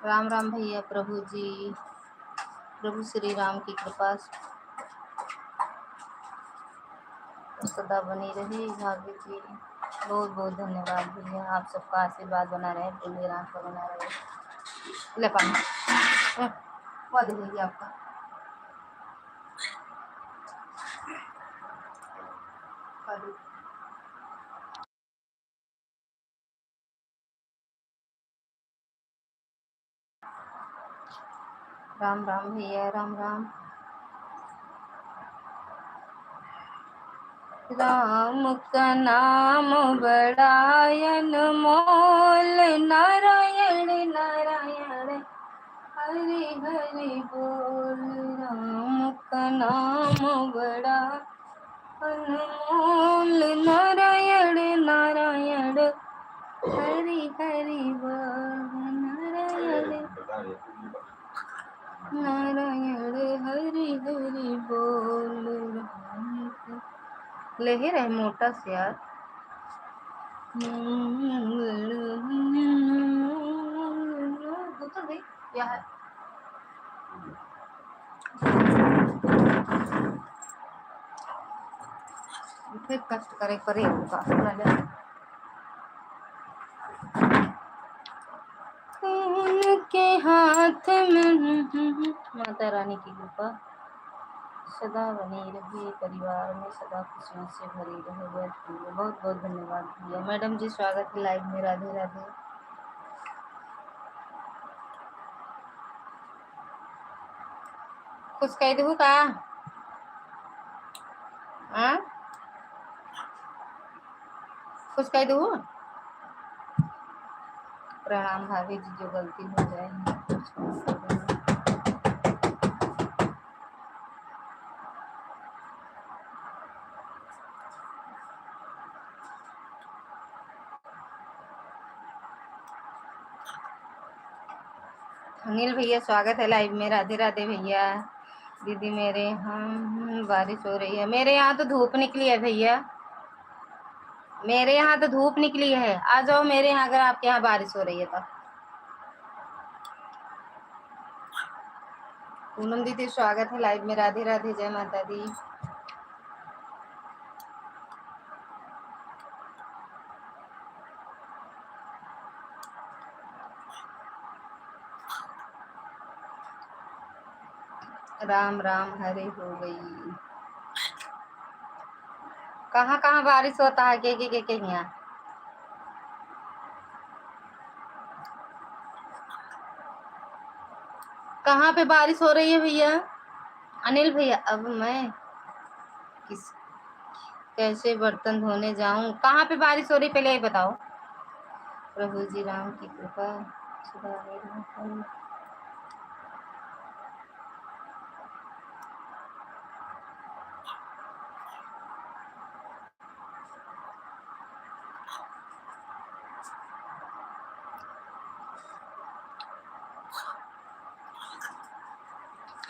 Speaker 1: राम राम भैया, प्रभु जी, प्रभु श्री राम की कृपा सदा बनी रही भाभी जी। बहुत बहुत धन्यवाद भैया, आप सबका आशीर्वाद बना रहे, प्रभु राम का बना रहे। ले पानी बहुत भैया आपका। राम राम भैया, राम राम। राम का नाम बड़ायन मोल, नारायण नारायण हरि हरि बोल। राम का नाम बड़ा अनमोल, नारायण नारायण हरि हरि बोल। नारायण नारायण हरि हरि बोल। ले ही रहे मोटा से यार। तो देख क्या है, फिर कष्ट करे करे उनके हाथ में माता रानी की कृपा सदा बनी रहे, परिवार में सदा खुशियों से भरी रहे। बहुत बहुत धन्यवाद भैया। मैडम जी स्वागत है लाइव में, राधे राधे। कुछ कह दू का? कुछ कह दूँ? प्रणाम भाभी जी, जो गलती हो जाए कुछ कर देना। अनिल भैया स्वागत है लाइव में। राधे राधे भैया। दीदी मेरे यहाँ बारिश हो रही है। मेरे यहाँ तो धूप निकली है भैया, मेरे यहाँ तो धूप निकली है। आ जाओ मेरे यहाँ अगर आपके यहाँ बारिश हो रही है तो। पूनम दीदी स्वागत है लाइव में। राधे राधे, जय माता दी। राम राम हरे हो गई। कहाँ कहाँ बारिश होता है के यहाँ? कहाँ पे बारिश हो रही है भैया? अनिल भैया अब मैं किस कैसे बर्तन धोने जाऊं? कहाँ पे बारिश हो रही पहले ये बताओ। प्रभु जी राम की कृपा सदा मेरे पर।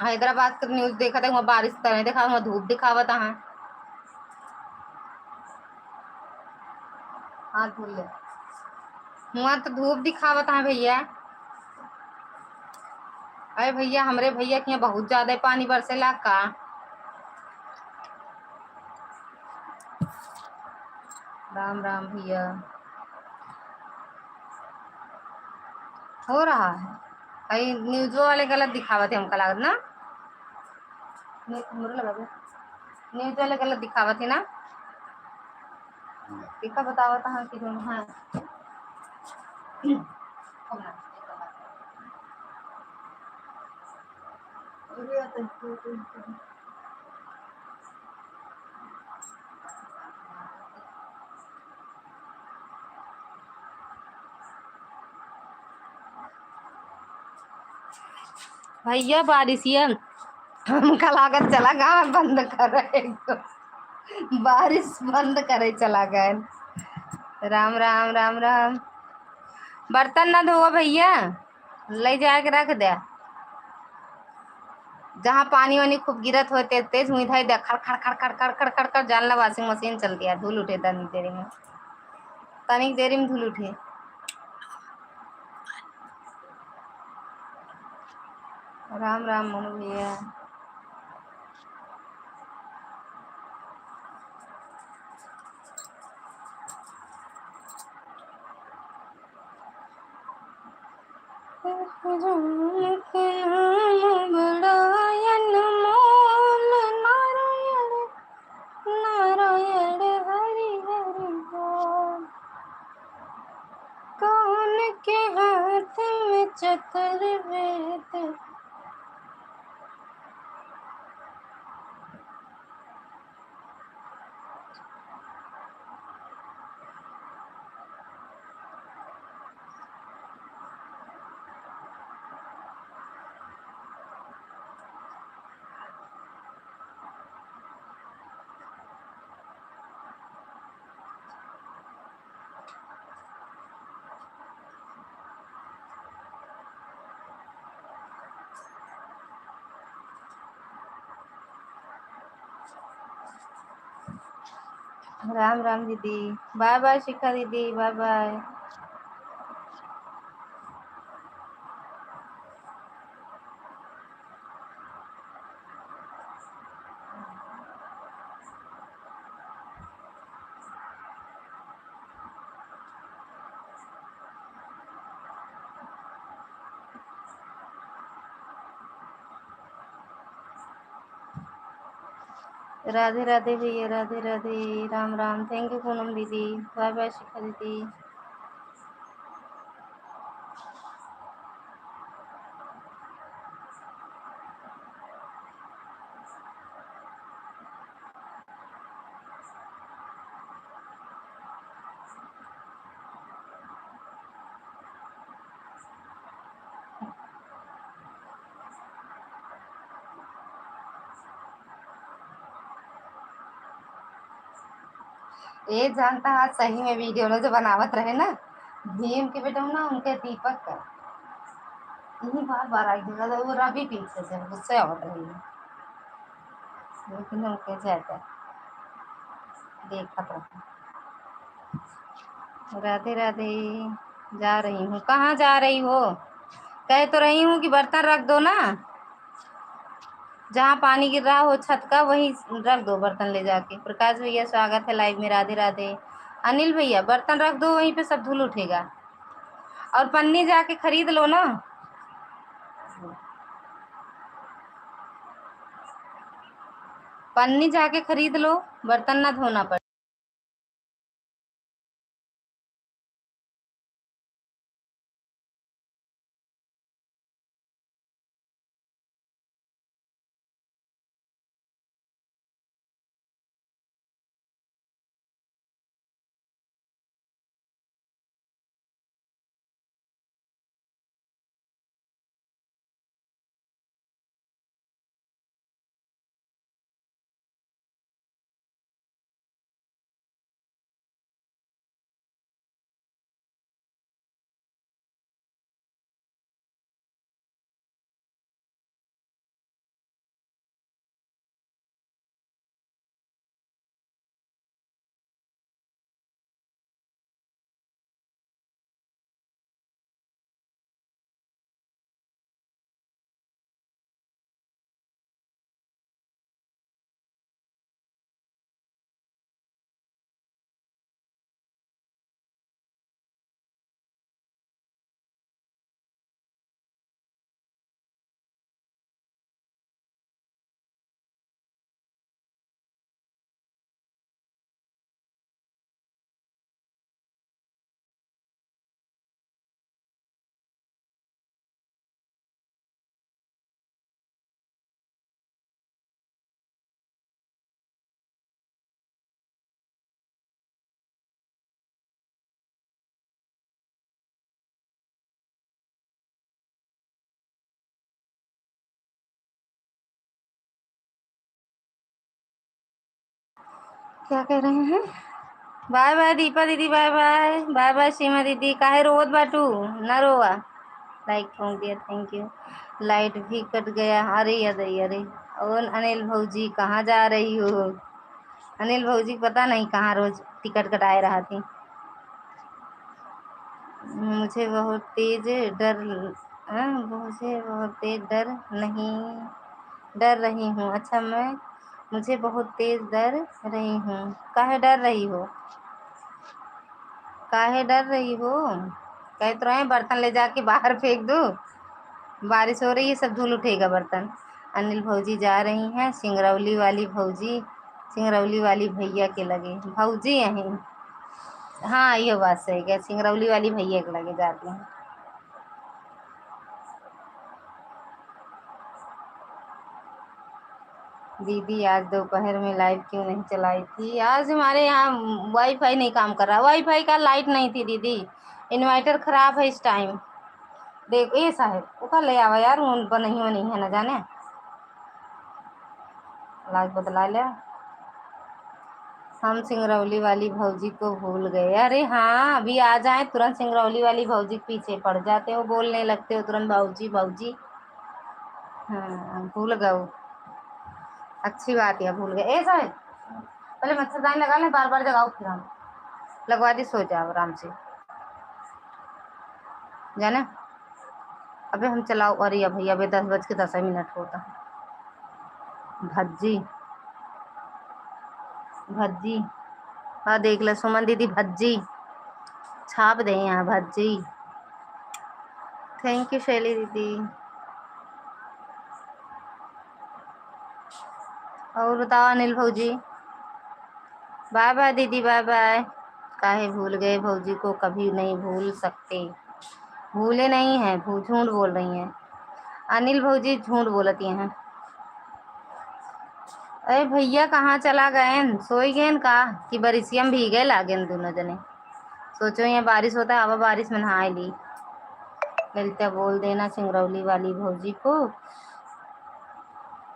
Speaker 1: हैदराबाद का न्यूज देखा था, वहाँ बारिश तो नहीं देखा, वहाँ धूप दिखावा था। हाथ धुल ले। वहाँ तो धूप दिखावा था भैया। अरे भैया हमरे भैया के यहाँ बहुत ज्यादा पानी बरसेला का। राम राम भैया। हो रहा है भाई, न्यूज वाले गलत दिखावा थे हमका लागत ना। न्यूज वाले गलत दिखावा थे ना। टीका बतावा था कि हाँ। भैया बारिश ये हमका लागत चला गा बंद कर रहे तो। बारिश बंद करे चला गए। राम राम राम राम। बर्तन ना धोआ भैया, ले जाके रख दे जहाँ पानी वानी खूब गिरत होते तेज हुई था। खड़ खड़ खड़ खड़ खड़ खड़ खड़ खड़ जानला वॉशिंग मशीन चलती है, धूल उठे तनिक देरी में धूल उठे। राम राम मोनू भैया। नारायण हरि हरि बोल। कौन के हाथ में चतुर्वेद। राम राम दीदी, बाय बाय शिखा दीदी, बाय बाय। राधे राधे भैया, राधे राधे, राम राम। थैंक यू पूनम दीदी, बाय बाय शिखा दीदी। ये जानता है सही में वीडियो में जो बनावत रहे ना भीम के बेटा ना उनके दीपक का यही बार बार आई था वो रवि पीछे से गुस्से आवत रही है लेकिन उनके जाता देखत रहा। राधे राधे। जा रही हूँ, कहाँ जा रही हो? कह तो रही हूँ कि बर्तन रख दो ना, जहाँ पानी गिर रहा हो छत का वहीं रख दो बर्तन ले जाके। प्रकाश भैया स्वागत है लाइव में, राधे राधे। अनिल भैया बर्तन रख दो वहीं पे, सब धूल उठेगा। और पन्नी जाके खरीद लो ना, पन्नी जाके खरीद लो, बर्तन ना धोना पड़े। क्या कह रहे हैं? बाय बाय दीपा दीदी, बाय बाय। बाय बाय सीमा दीदी। काहे रोवत बाटू? ना रोवा। लाइक ठोक दिया, थैंक यू। लाइट भी कट गया, अरे अरे। और अनिल भौजी कहाँ जा रही हो? अनिल भौजी पता नहीं कहाँ रोज टिकट कटाए रहा थी। मुझे बहुत तेज डर मुझे बहुत तेज डर रही हूँ। अच्छा मुझे बहुत तेज डर रही हूँ। काहे डर रही हो? काहे डर रही हो? कह तो रहे बर्तन ले जाके बाहर फेंक दो, बारिश हो रही है, सब धूल उठेगा बर्तन। अनिल भौजी जा रही हैं, सिंगरौली वाली भौजी, सिंगरौली वाली भैया के लगे भौजी यहीं। हाँ ये बात सही है, सिंगरौली वाली भैया के लगे जाती हैं। दीदी आज दोपहर में लाइव क्यों नहीं चलाई थी? आज हमारे यहाँ वाईफाई नहीं काम कर रहा, वाईफाई का लाइट नहीं थी दीदी, इन्वर्टर खराब है इस टाइम। देख ये साहब वो ले आवा यार, उन नहीं है न जाने, लाइट बदला ले। हम सिंगरौली वाली भौजी को भूल गए। अरे हाँ अभी आ जाए तुरंत सिंगरौली वाली भौजी के पीछे पड़ जाते हो, बोलने लगते हो तुरंत भौजी भौजी। हाँ भूल गए, अच्छी बात है भूल गए। ए साहब पहले मच्छरदानी लगा ले, बार बार जगाओ, फिर हम लगवा दी, सो जाओ आराम से जाना। अबे हम चलाओ, अरे भैया अबे 10:10 होता। भज्जी भज्जी, हाँ देख ले सुमन दीदी, भज्जी छाप दे यहाँ भज्जी। थैंक यू शैली दीदी। और बताओ अनिल भौजी। बाय बाय दीदी, बाय बाय। काहे भूल गए भौजी को? कभी नहीं भूल सकते, भूले नहीं हैं, झूठ बोल रही हैं अनिल भौजी, झूठ बोलती हैं। अरे भैया कहाँ चला गए? सोई गए का कि बारिशियम भीगे लागेन दोनों जने? सोचो यहाँ बारिश होता है, अब बारिश में नहा ली। ललिता बोल देना सिंगरौली वाली भौजी को,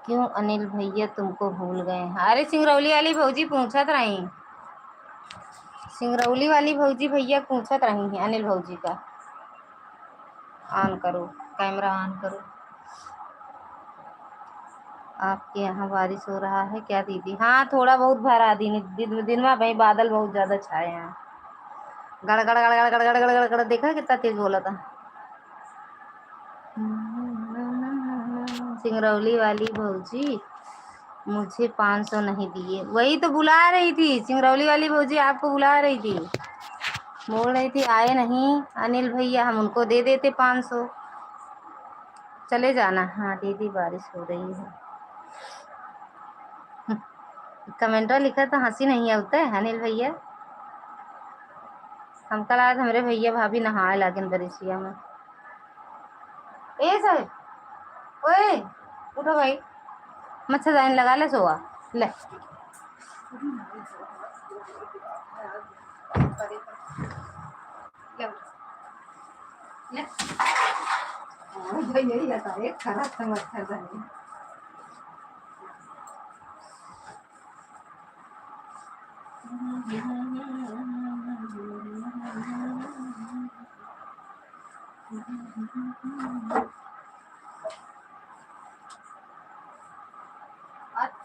Speaker 1: क्यों अनिल भैया तुमको भूल गए? अरे सिंगरौली वाली भौजी पूछत रही सिंगरौली वाली भौजी भैया पूछत रही हैं अनिल भौजी का। ऑन करो, कैमरा ऑन करो। आपके यहाँ बारिश हो रहा है क्या दीदी? हाँ थोड़ा बहुत भरा दिन में भाई बादल बहुत ज्यादा छाए हैं। गड़गड़ गड़गड़ गड़गड़ गड़गड़ गड़ देखा कितना तेज बोला था। सिंगरौली वाली भौजी मुझे 500 नहीं दिए। वही तो बुला रही थी सिंगरौली वाली भौजी, आपको बुला रही थी, बोल रही थी आए नहीं अनिल भैया, हम उनको दे देते 500। चले जाना। हाँ दीदी बारिश हो रही है। कमेंटर लिखा था हंसी नहीं आवता है अनिल भैया। हम कल आज हमारे भैया भाभी नहाए लागिन बरिशिया में। ए साहब ओए उठो भाई, मच्छरदानी लगा ले सोआ ले। यही आता है खराब था मच्छरदानी।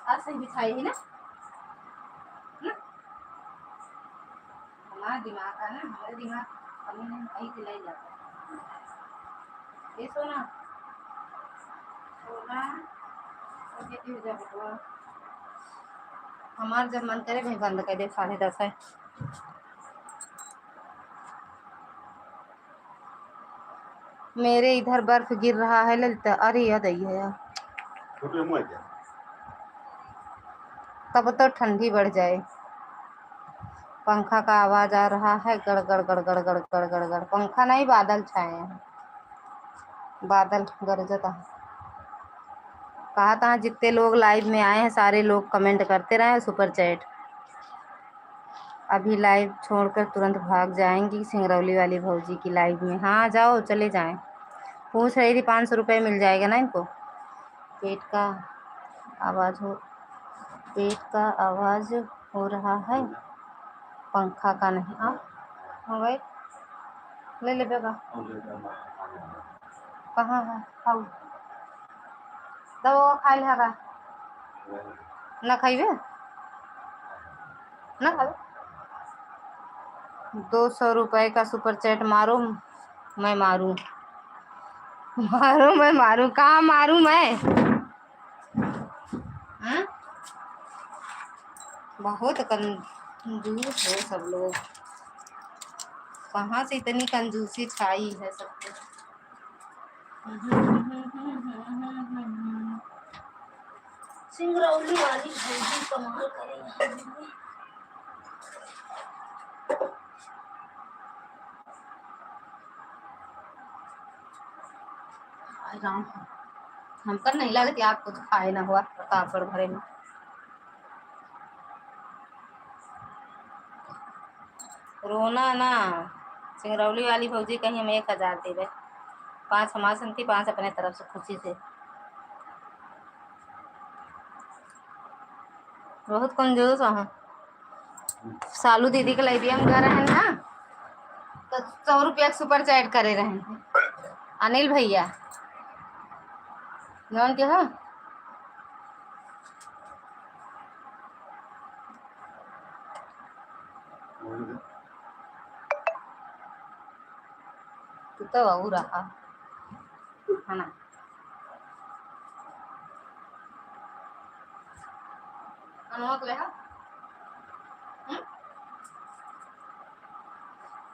Speaker 1: आज सही बिछाई है ना? हमारा दिमाग का ना, हमारे दिमाग कभी नहीं कहीं दिलाई जाता। ये सोना सोना हो जाए हमार जब मन करे भाई बंद कर दे। 10:30 है। मेरे इधर बर्फ गिर रहा है ललिता। अरे याद आई है यार, तब तो ठंडी बढ़ जाए। पंखा का आवाज आ रहा है गड़गड़ गड़गड़ गड़गड़ गड़गड़। पंखा नहीं बादल छाए हैं, बादल गरजता। कहा था जितने लोग लाइव में आए हैं सारे लोग कमेंट करते रहे सुपर चैट। अभी लाइव छोड़कर तुरंत भाग जाएंगी सिंगरौली वाली भौजी की लाइव में। हाँ जाओ चले जाएं। पूछ रही थी 500 रुपये मिल जाएगा ना इनको। पेट का आवाज हो रहा है, पंखा का नहीं। हाँ भाई ले ले बेगा। कहाँ है खाऊ दवा खा ले ना खाइबे ना खा। 200 रुपये का सुपर चैट मारो मैं मारूं। मैं मारूं कहाँ मारूं मैं? हा? बहुत कंजूस है सब लोग। कहाँ से इतनी कंजूसी छाई है सबको। सिंगरौली वाली भौजी कमाल करेंगे। राम हमको नहीं लगती आप कुछ खाए ना हुआ कापड़ भरे में। रोना ना, सिंगरौली वाली भौजी कहीं हम 1000 देवे। 5 हमारे संग थी, 5 अपने तरफ से खुशी से। बहुत कंजूस हूँ। सालू दीदी के लिए हम घर है ना तो 100 रुपया सुपर चैट करे रहे हैं अनिल भैया जौन के हो। तू तो वो रहा है ना। अनोक ले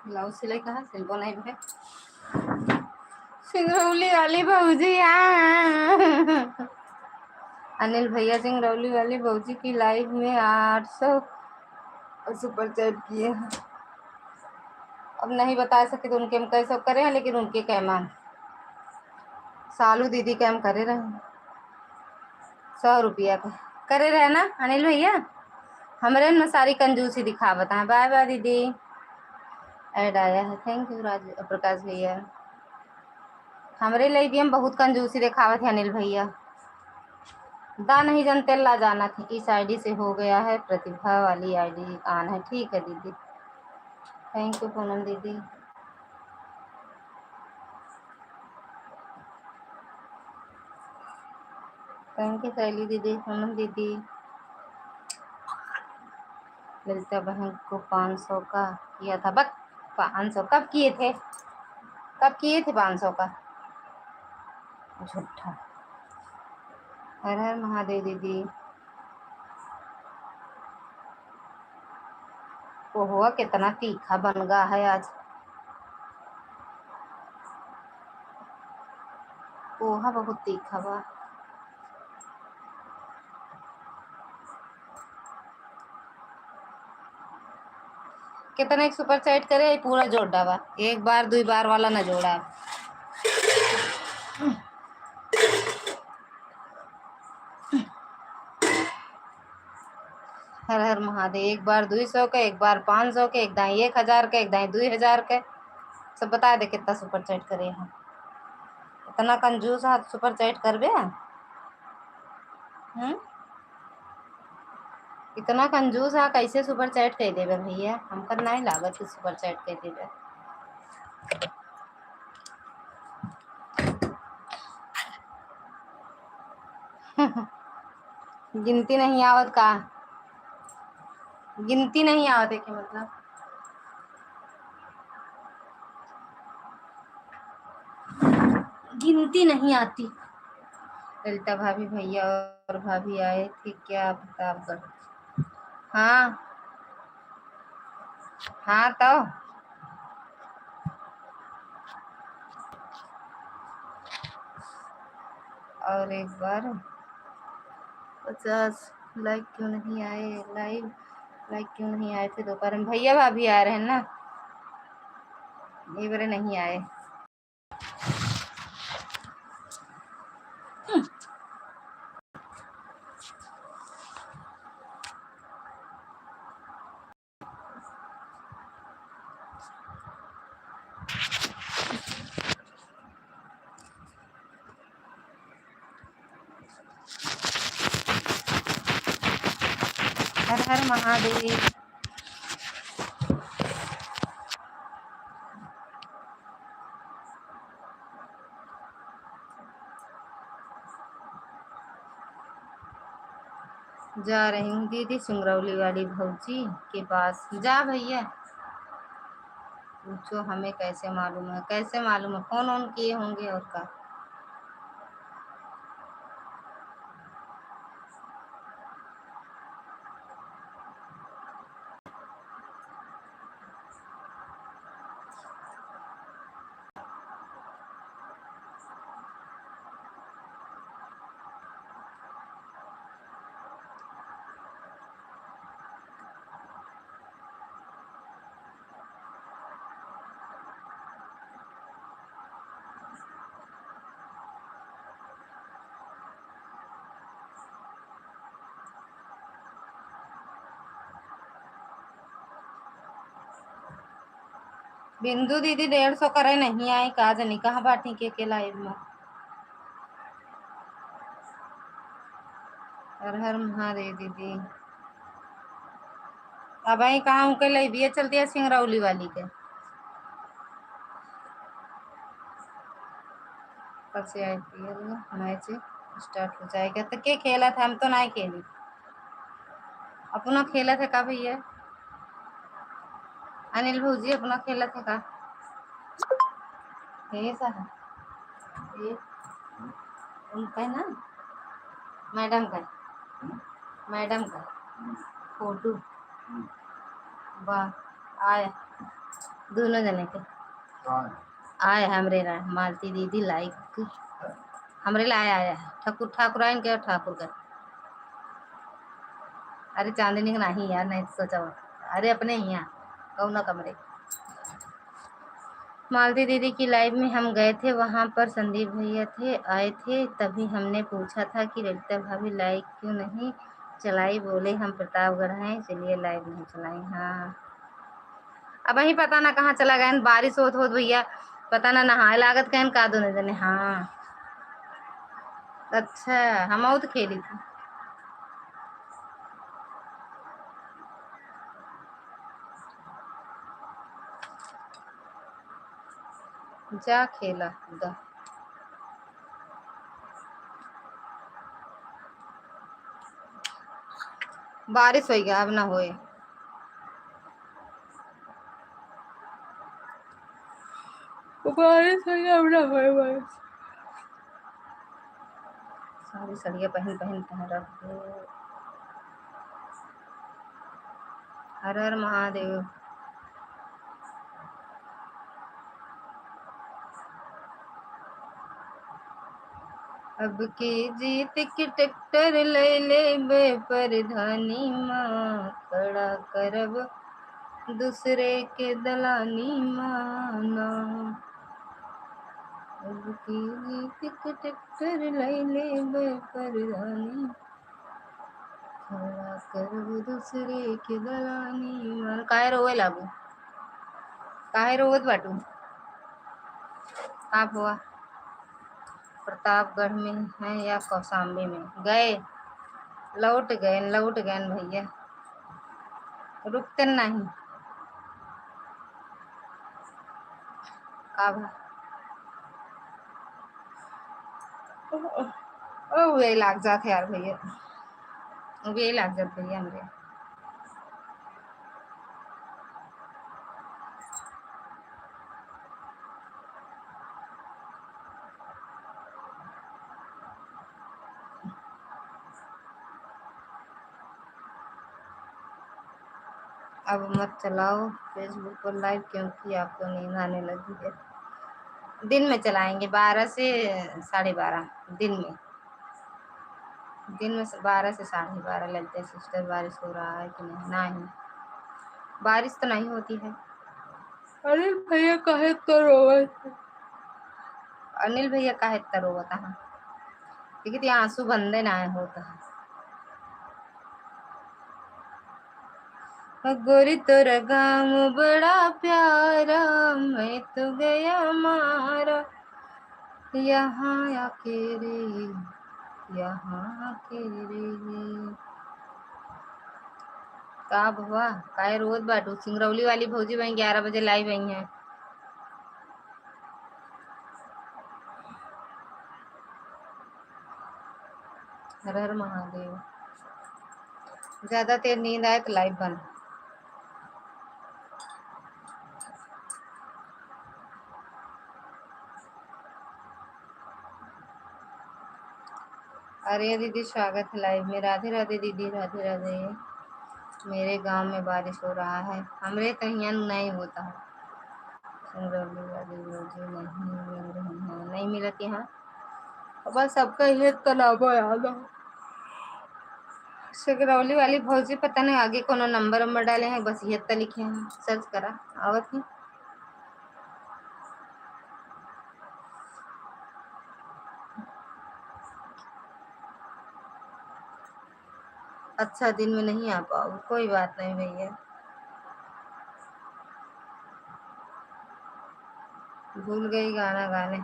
Speaker 1: ब्लाउज सिलाई कहा सिल्को नहीं है। सिंगरौली वाली भौजी अनिल भैया सिंगरौली वाली भौजी की लाइव में 800 सुपर चैट किए हैं। अब नहीं बता सकते तो उनके हम कैसे करे हैं, लेकिन उनके कैम सालू दीदी कैम करे रहे 100 रुपया का करे रहे ना अनिल भैया। हमारे में सारी कंजूसी दिखावत है। बाय बाय दीदी ऐड आया है। थैंक यू प्रकाश भैया। हमारे लिए भी हम बहुत कंजूसी दिखावत है अनिल भैया। दा नहीं जानते ला जाना थी। इस आईडी से हो गया है, प्रतिभा वाली आईडी ऑन है। ठीक है दीदी थैंक यू पूनम दीदी। थैंक यू शैली दीदी, पूनम दीदी। ललिता बहन को 500 का किया था। बस 500 कब किए थे? कब किए थे 500 का? झूठा। हर हर महादेव दीदी। पोहा कितना तीखा बन गया है आज। पोहा बहुत तीखा बा। कितना एक सुपर चैट करे पूरा जोड़ डाबा, एक बार 2 बार वाला ना जोड़ा। हर हर महादेव। एक बार 200 के, एक बार 500 के, एक दाई 1000 के, एक दाई 2000 के। सब बता दे कितना सुपर चैट करे हैं। इतना कंजूस हाथ सुपर चैट करबे। इतना कंजूस है, कैसे सुपर चैट कह देवे भैया? हमका नहीं लागत कि सुपर चैट कह देवे। गिनती नहीं आवत का? गिनती नहीं आवत है कि मतलब गिनती नहीं आती। ललिता भाभी भैया और भाभी आए थे क्या प्रतापगढ़? हाँ हाँ तो और एक बार 50 लाइक क्यों नहीं आए? लाइक क्यों नहीं आए थे दोपहर में? भैया भाभी आ रहे हैं ना, ये बारे नहीं आए। हर हर महादेव। जा रही हूँ दीदी सिंगरौली वाली भौजी के पास। जा भैया, पूछो हमें कैसे मालूम है? कैसे मालूम है? फोन ऑन किए होंगे और का। बिंदु दीदी 150 करे नहीं आई का जनी कहाँ बाटी के लाइव में। हर हर महादेव दीदी। अब आई कहाँ के लाइव ये चलती है सिंगरौली वाली के। कब से IPL मैच स्टार्ट हो जाएगा? तो क्या खेला था? हम तो नहीं खेली। अपना खेला था का भैया? अनिल भौजी अपना खेला था का? ऐसा है ये उनका है ना, मैडम का फोटो वाह आया दोनों जने के आए हमरे ला मालती दीदी लाइक हमरे ला आया ठाकुर ठाकुराइन के और ठाकुर का। अरे चांदनी का नहीं यार, नहीं सोचा। अरे अपने ही यहाँ कौन कमरे। मालती दीदी की लाइव में हम गए थे, वहाँ पर संदीप भैया थे आए थे, तभी हमने पूछा था कि ललिता भाभी लाइक क्यों नहीं चलाई? बोले हम प्रतापगढ़ हैं इसलिए लाइव नहीं चलाई। हाँ अब वही पता ना कहाँ चला गया, बारिश होत भैया, पता ना नहाए लागत कहन का दोनों जने। हाँ अच्छा हम तो खेली थी। जा खेला गा। बारिश हो गया, अब ना होए। बारिश हो गया, अब ना होए बारिश। सारी सड़िया पहन पहन पहन रख दो। हर हर महादेव। अब की जीत की ट्रैक्टर ले ले बेपरधानी माँ, खड़ा करब दूसरे के दलानी माना। अब की जीत की ट्रैक्टर ले ले बेपरधानी, खड़ा करब दूसरे के दलानी माना। काहे रोवे लागू, काहे रोवत बाटू? आप हुआ प्रतापगढ़ में है या कौशाम्बी में? गए, लौट गए भैया, रुकते नहीं। अब वे लाग जात है यार भैया, वे लाग जात भैया हमरे। अब मत चलाओ फेसबुक पर लाइव, क्योंकि आपको नींद आने लगी है। दिन में चलाएंगे 12 से 12:30, दिन में 12 से 12:30 लगते हैं। सिस्टर बारिश हो रहा है कि नहीं? नहीं, बारिश तो नहीं होती है। अनिल भैया काहे तो रोवत, अनिल भैया काहे तो रोवत है, देखिए आंसू बंदे ना होता है। गोरी तोरा गाँव बड़ा प्यारा, मैं तो गया मारा, यहाँ आके रे, यहाँ आके रे। का बवा काहे रोज बाटू? सिंगरौली वाली भौजी वही 11 बजे लाइव आई हैं। हर हर महादेव। ज्यादा देर नींद आए तो लाइव बंद। अरे दीदी स्वागत है लाइव में। राधे राधे दीदी, राधे राधे। मेरे गांव में बारिश हो रहा है, हमरे तो यहाँ नहीं होता है। सिंगरौली वाली भौजी नहीं मिल रही है, नहीं मिलती यहाँ, बस सबका ये तनाव याद है। सिंगरौली वाली भौजी पता नहीं आगे कोनो नंबर डाले हैं, बस ये तो लिखे हैं, सर्च करा आवत ही। अच्छा दिन में नहीं आ पाओ, कोई बात नहीं भैया। भूल गई गाना गाने,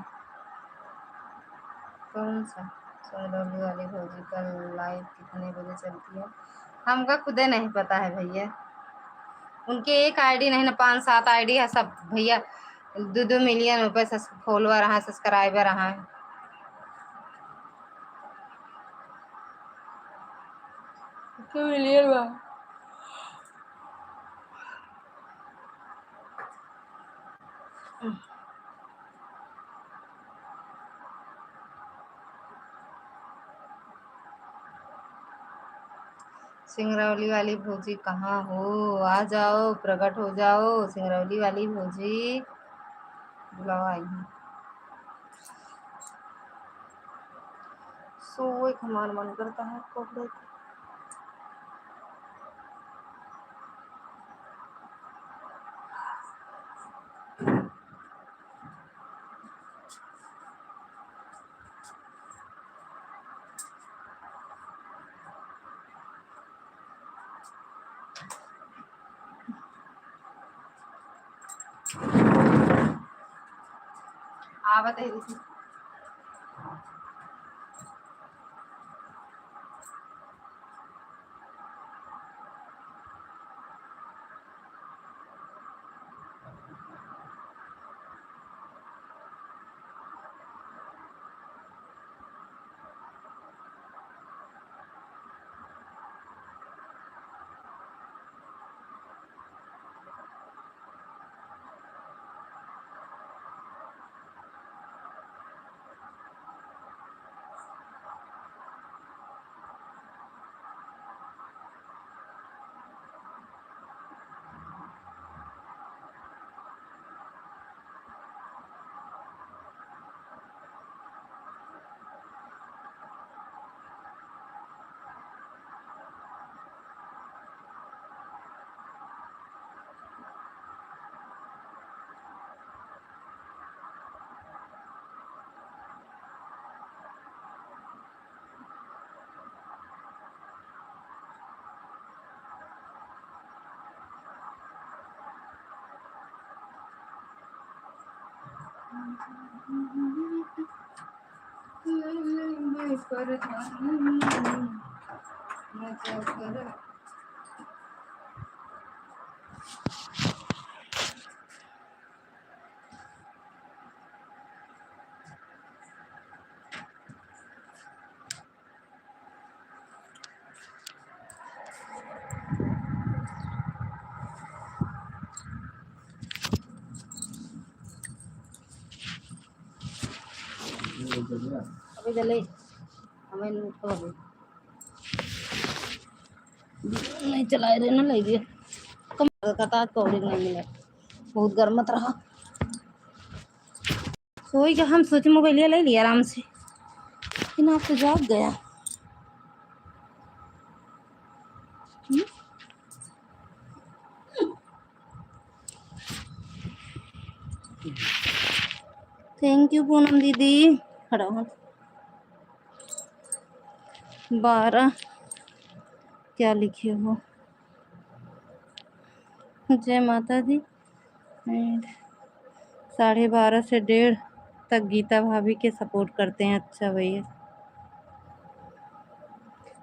Speaker 1: कौन सा? सिंगरौली वाली भौजी का लाइव कितने बजे चलती है? हमका खुदे नहीं पता है भैया। उनके एक आईडी नहीं ना, 5-7 आईडी है सब भैया। 2-2 मिलियन रुपए फॉलोअर हैं, सब्सक्राइबर हैं। तो मिलियन बा। सिंगरौली वाली भौजी कहाँ हो? आ जाओ, प्रकट हो जाओ सिंगरौली वाली भौजी, बुलाओ आई हूँ। सोए हमारा मन करता है कपड़े। आवत है दीदी। अभी जले हमें तो नहीं चलाए रहे ना लगे कम कता कौड़ी नहीं मिले बहुत गर्मत रहा सोई के हम सोचे मोबाइल ले लिया आराम से लेकिन आप तो जाग गया। थैंक यू पूनम दीदी। खड़ा हो 12 क्या लिखे हो। जय माता दी। 12:30 से 1:30 तक गीता भाभी के सपोर्ट करते हैं। अच्छा भैया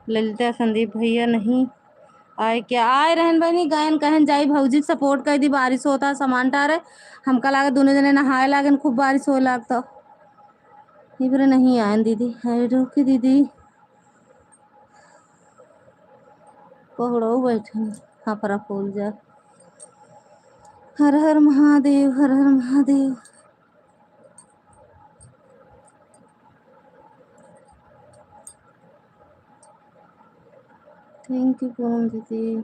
Speaker 1: ललिता संदीप भैया नहीं आए क्या आए रहन बनी गायन कहन जाई भौजी सपोर्ट कर दी बारिश होता सामान टारे हमका लागे दोनों जने नहाए लागन खूब बारिश हो लागता इबरे नहीं आए दीदी है रोकी दीदी पकड़ो बैठे हाँ पर फूल जा हर हर महादेव हर हर महादेव। थैंक यू पूनम दीदी।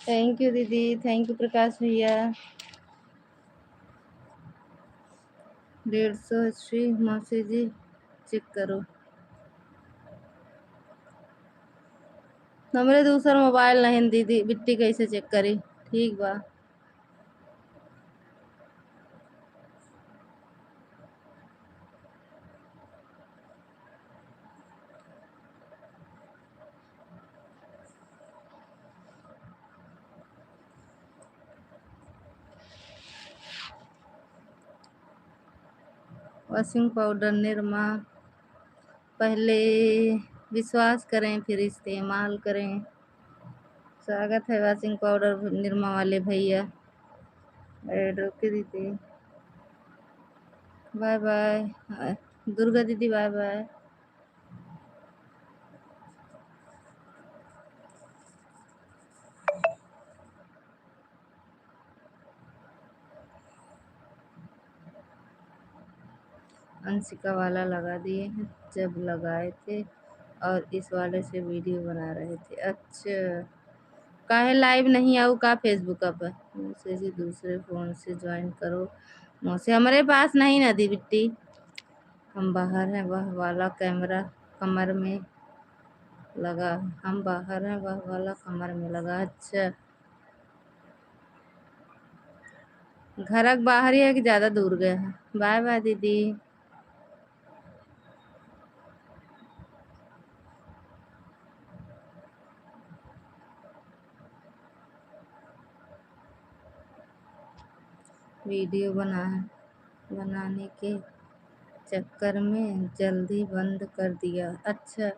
Speaker 1: थैंक यू दीदी थैंक यू प्रकाश भैया 150 श्री मौसी जी चेक करो हमरे दूसर मोबाइल नहीं दीदी बिट्टी कैसे चेक करी ठीक बा वॉशिंग पाउडर निरमा, पहले विश्वास करें फिर इस्तेमाल करें। स्वागत है वॉशिंग पाउडर निरमा वाले भैया, ऐड रोके दीदी। बाय बाय दुर्गा दीदी, बाय बाय। अंशिका वाला लगा दिए हैं, जब लगाए थे और इस वाले से वीडियो बना रहे थे। अच्छा, काहे लाइव नहीं आऊ का फेसबुक पर? मुझसे जी दूसरे फ़ोन से ज्वाइन करो। मुझसे हमारे पास नहीं ना दी बिट्टी, हम बाहर हैं, वह वाला कैमरा कमर में लगा। हम बाहर हैं, वह वाला कमर में लगा। अच्छा, घर बाहर ही है कि ज़्यादा दूर गए हैं? बाय बाय दीदी। वीडियो बनाने के चक्कर में जल्दी बंद कर दिया। अच्छा,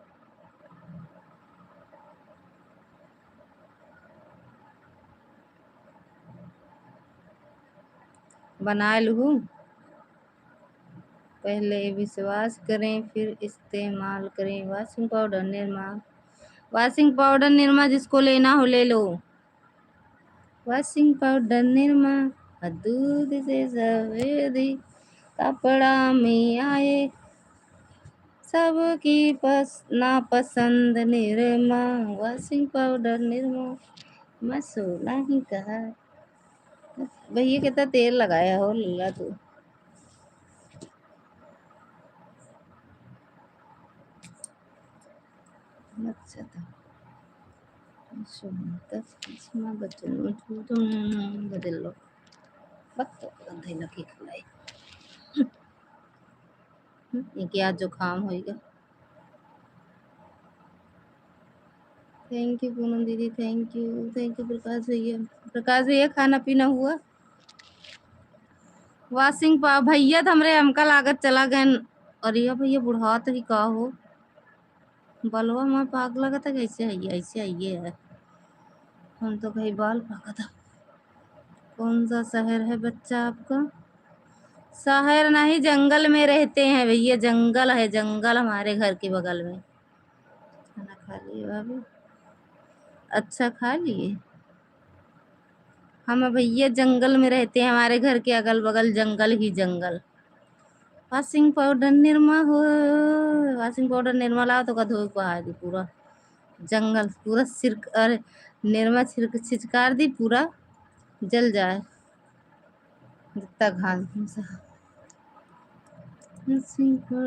Speaker 1: बना लूँ, पहले विश्वास करें फिर इस्तेमाल करें। Washing powder Nirma, washing powder Nirma जिसको लेना हो ले लो। वॉशिंग पाउडर निरमा, दूध से सफेदी कपड़ा में आए, सबकी नापसंद निरमा। वॉशिंग पाउडर निरमा, मैं सोना ही कहा। भैया कितना तेल लगाया हो लीला तू। अच्छा था बदल लो गंधे लगी खिलाई। ये क्या जुकाम होएगा। थैंक यू पूनम दीदी, थैंक यू प्रकाश भैया। प्रकाश भैया खाना पीना हुआ? वॉशिंग पाउडर भैया तो हमरे हमका लागत चला गए। और ये भैया बुढ़ा तो ही का हो, बलवा में पाग लगा था। कैसे है ऐसे है? हम तो कहीं बाल पाका था। कौन सा शहर है बच्चा आपका? शहर नहीं, जंगल में रहते हैं भैया, जंगल है, जंगल हमारे घर के बगल में। खाना खा लिए भाभी? अच्छा खा लिए। हम भैया जंगल में रहते हैं, हमारे घर के अगल बगल जंगल ही जंगल। वॉशिंग पाउडर निरमा हो, वॉशिंग पाउडर निरमा लाओ तो धो बहा दी पूरा जंगल, पूरा सिरक। अरे निरमा छिचकार दी, पूरा जल जाए जितना घास।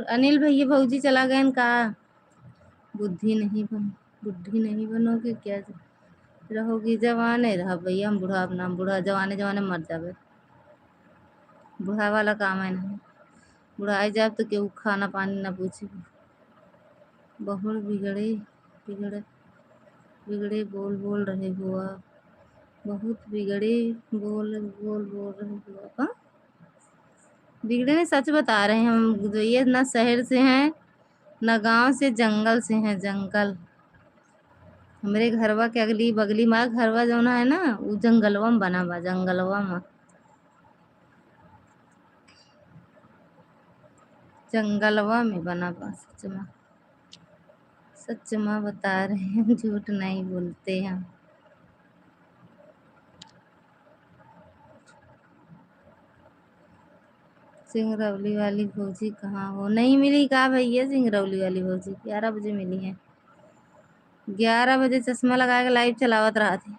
Speaker 1: अनिल भैया भौजी चला गए का? बुद्धि नहीं बनोगे क्या? रहोगी जवाने रह भैया, हम बूढ़ा अपना बूढ़ा जवाने जवाने मर जावे। बूढ़ा वाला काम है नहीं, बुढ़ाई जाए तो केहू खाना पानी ना पूछे। बहुत बिगड़े बिगड़े बोल रहे हो आप, बहुत बिगड़े बोल रहे हो आप। हाँ? बिगड़े ने सच बता रहे हैं हम, जो ये ना शहर से हैं ना गांव से, जंगल से हैं, जंगल। हमरे घरवा के अगली बगली माँ घरवा जो है ना, वो जंगलवा में बना बा, जंगलवा में बना बा। सच में बता रहे हैं, झूठ नहीं बोलते हैं। सिंगरौली वाली भौजी कहाँ हो? नहीं मिली का भैया? सिंगरौली वाली भौजी 11 बजे मिली है। 11 बजे चश्मा लगा के लाइव चलावत रहा थी।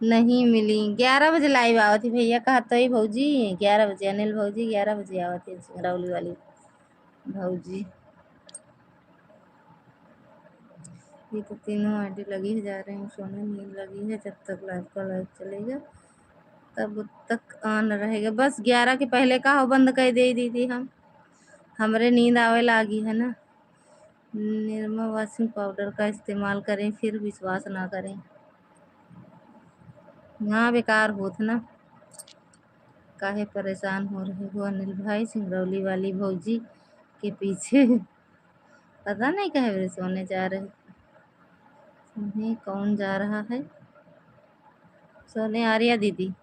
Speaker 1: नहीं मिली, 11 बजे लाइव आवत थी भैया कहा तो ही भौजी। 11 बजे अनिल भौजी 11 बजे आवत थी, सिंगरौली वाली भौजी। ये तो तीनों आईडी लगी ही जा रहे हैं, सोने नींद लगी है। जब तक लाइव चलेगा तब तक ऑन रहेगा। बस 11 के पहले का हो बंद कर दे दीदी। हमरे नींद आवे लागी है ना। निरमा वॉशिंग पाउडर का इस्तेमाल करें फिर विश्वास ना करें। हाँ बेकार होत ना। काहे परेशान हो रहे हो अनिल भाई? सिंगरौली वाली भौजी के पीछे पता नहीं कहे वे सोने जा रहे। सोने कौन जा रहा है? सोने आर्या दीदी।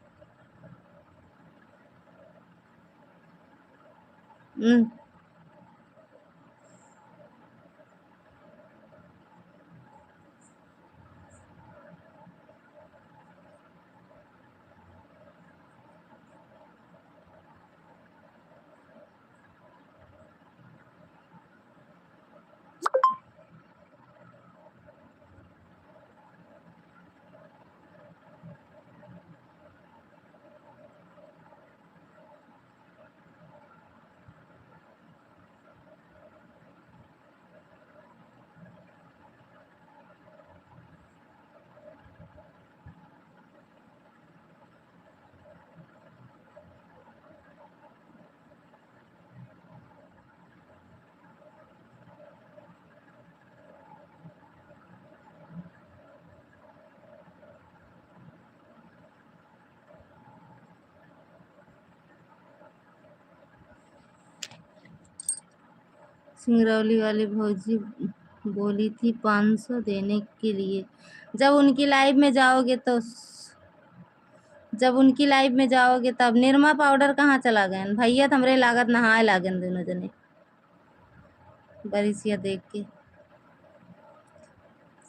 Speaker 1: सिंगरौली वाली भौजी बोली थी 500 देने के लिए। जब उनकी लाइव में जाओगे तब निरमा पाउडर कहाँ चला गए भैया? हमरे लागत नहाए लागन दोनों जने बरिसिया देख के।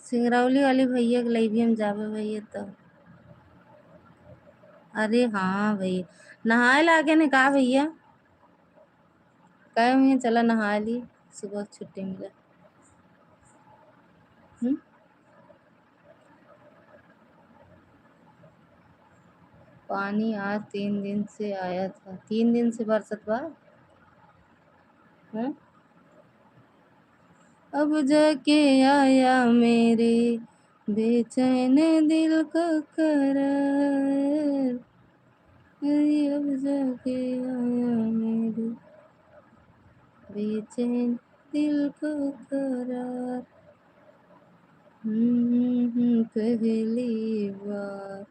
Speaker 1: सिंगरौली वाली भैया के लाइव में जावे भैया तो। अरे हाँ भैया नहाए लागे ने कहा भैया कहे भैया चला नहा ली सुबह छुट्टी मिला। पानी आज 3 दिन से आया था। 3 दिन से बरसत बा। अब जाके आया मेरे बेचैन दिल को करार। अब जाके आया मेरे बेचैन दिल को करार। पहली बार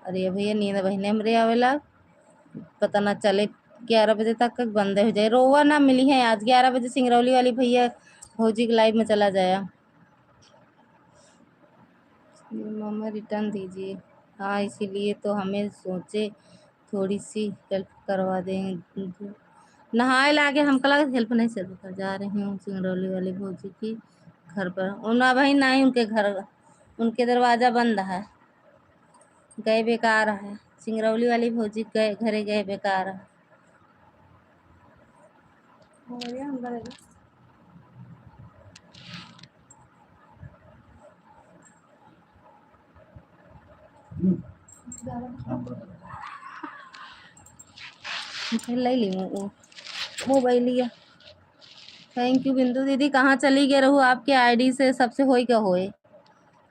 Speaker 1: अरे भैया नींद बहने हमरे आवेला पता ना चले 11 बजे तक बंद हो जाए। रोवा ना मिली है आज 11 बजे सिंगरौली वाली भैया भौजी के लाइव में चला जाया। मामा रिटर्न दीजिए। हाँ इसीलिए तो हमें सोचे थोड़ी सी हेल्प करवा देंगे। नहाए लागे हमको लगा हेल्प नहीं सिर्फ कर जा रही हूँ सिंगरौली वाली भौजी की घर पर। उन भाई नहीं उनके घर उनके दरवाज़ा बंद है। गए बेकार है। सिंगरौली वाली भौजी गए घरे गए बेकार है। ले ली मोबाइल लिया। थैंक यू बिंदु दीदी। कहाँ चली गए रहू? आपके आईडी से सबसे होई का होए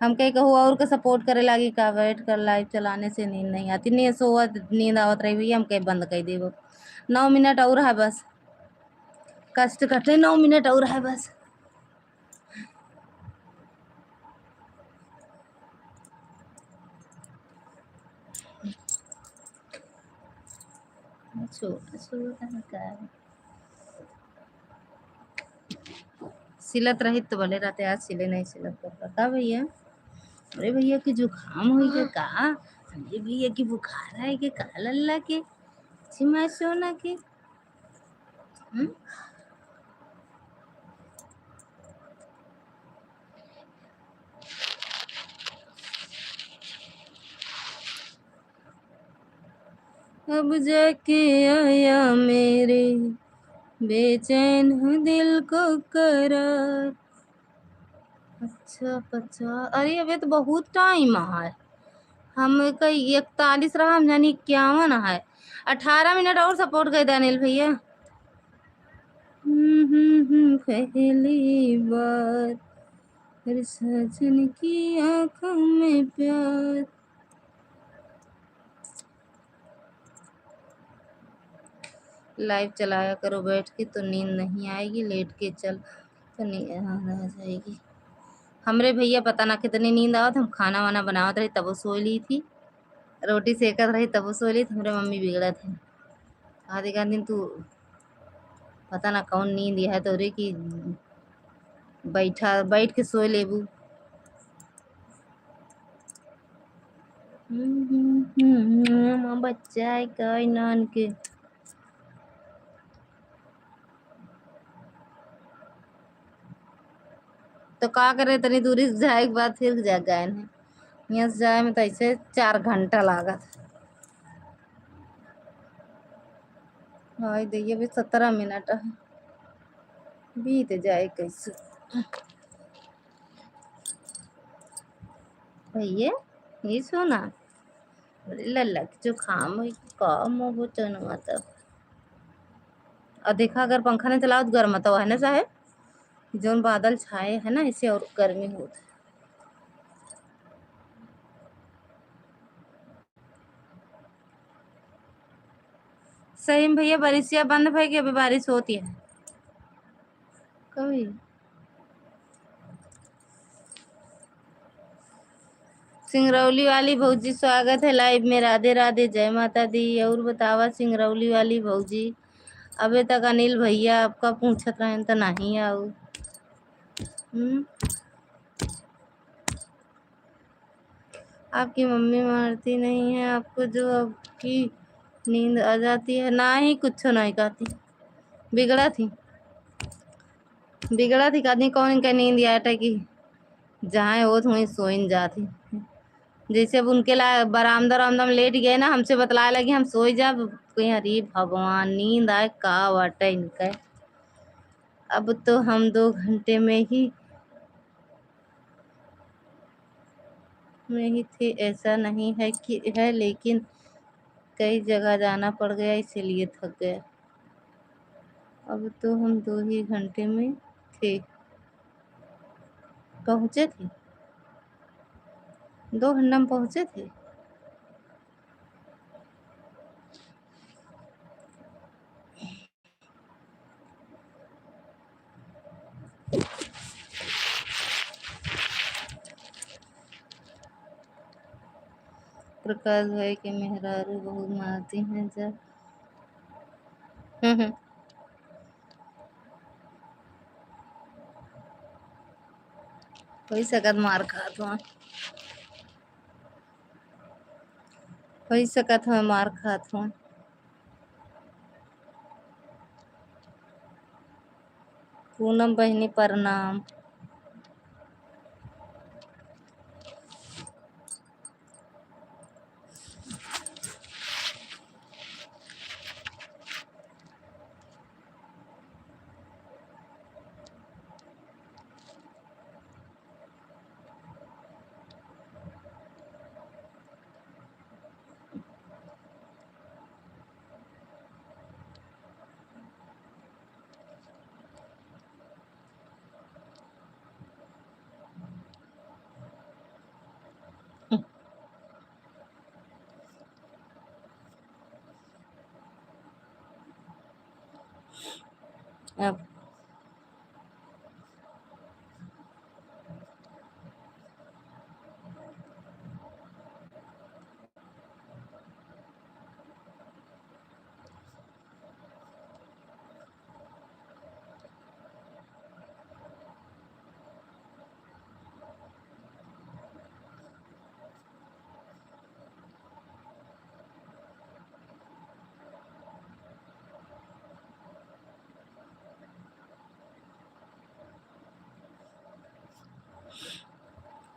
Speaker 1: हम कहीं कहूँ और का सपोर्ट करे लागी का। वेट कर लाइव चलाने से नींद नहीं आती। नहीं सोवत नींद आवत रही भैया हम कहीं बंद कर देव। 9 मिनट और है बस। कष्ट कटे 9 मिनट और है बस। सिलत रही तो बोले रहते आज सिले नहीं सिलत तो पता भैया। अरे भैया की जुकाम हुई के का? अरे भैया की बुखार है के का लल्ला के चिमा सोना के? अब जाके आया मेरे बेचैन दिल को करार। अच्छा अरे अबे तो बहुत टाइम है। हम कई 41 रहा हम जानी 51 है। 18 मिनट और सपोर्ट कर दे अनिल भैया। पहली बार मेरे सजन की आंखों में प्यार। लाइव चलाया करो बैठ के तो नींद नहीं आएगी, लेट के चल तो नींद आ जाएगी। हमरे भैया पता ना कितनी नींद आवत, हम खाना वाना बनावत रही तब वो सो ली थी, रोटी सेकत रही तब वो सो ली थी। हमरे मम्मी बिगड़त है, आधे दिन तू पता ना कौन नींद है तोरे की बैठ के सोए लेबू। बच्चा है कोई नान के। तो का करे, तनी दूरी से जाए के बाद फिर जा गए हैं। यहाँ से जाए में तो ऐसे 4 घंटा लागत। हाँ देखिए अभी 17 मिनट है, बीत जाए कैसे। भैया ये सोना लल्ला की जो खाम है काम हो चनवा तब। और देखा अगर पंखा नहीं चलाओ तो गर्म तो है ना साहेब, जो बादल छाए है ना इससे और गर्मी होती। सही में भैया बारिश बंद भाई कि अभी बारिश होती है कभी। सिंगरौली वाली भौजी स्वागत है लाइव में, राधे राधे, जय माता दी। और बतावा सिंगरौली वाली भौजी, अबे तक अनिल भैया आपका पूछत रहे तो नहीं आओ। आपकी मम्मी मारती नहीं है आपको जो आपकी नींद आ जाती है? ना ही कुछ नहीं कहती, बिगड़ा थी कहती कौन इनका नींद आया था कि जहाँ हो तो वहीं सोइन जाती। जैसे अब उनके ला बरामदा रामदा में लेट गए ना, हमसे बतलाए लगे हम सोई जा, कहीं अरे भगवान नींद आए का वाटा इनका। अब तो हम 2 घंटे में ही थे, ऐसा नहीं है कि है, लेकिन कई जगह जाना पड़ गया इसीलिए थक गया। अब तो हम 2 ही घंटे में थे, पहुँचे थे 2 घंटा में पहुँचे थे। प्रकाश भाई के मेहरारू बहुत मारती हैं जब। कोई सकत मार खात हुआ, कोई सकत हुआ मार खात हुआ। पूनम बहनी प्रणाम। अब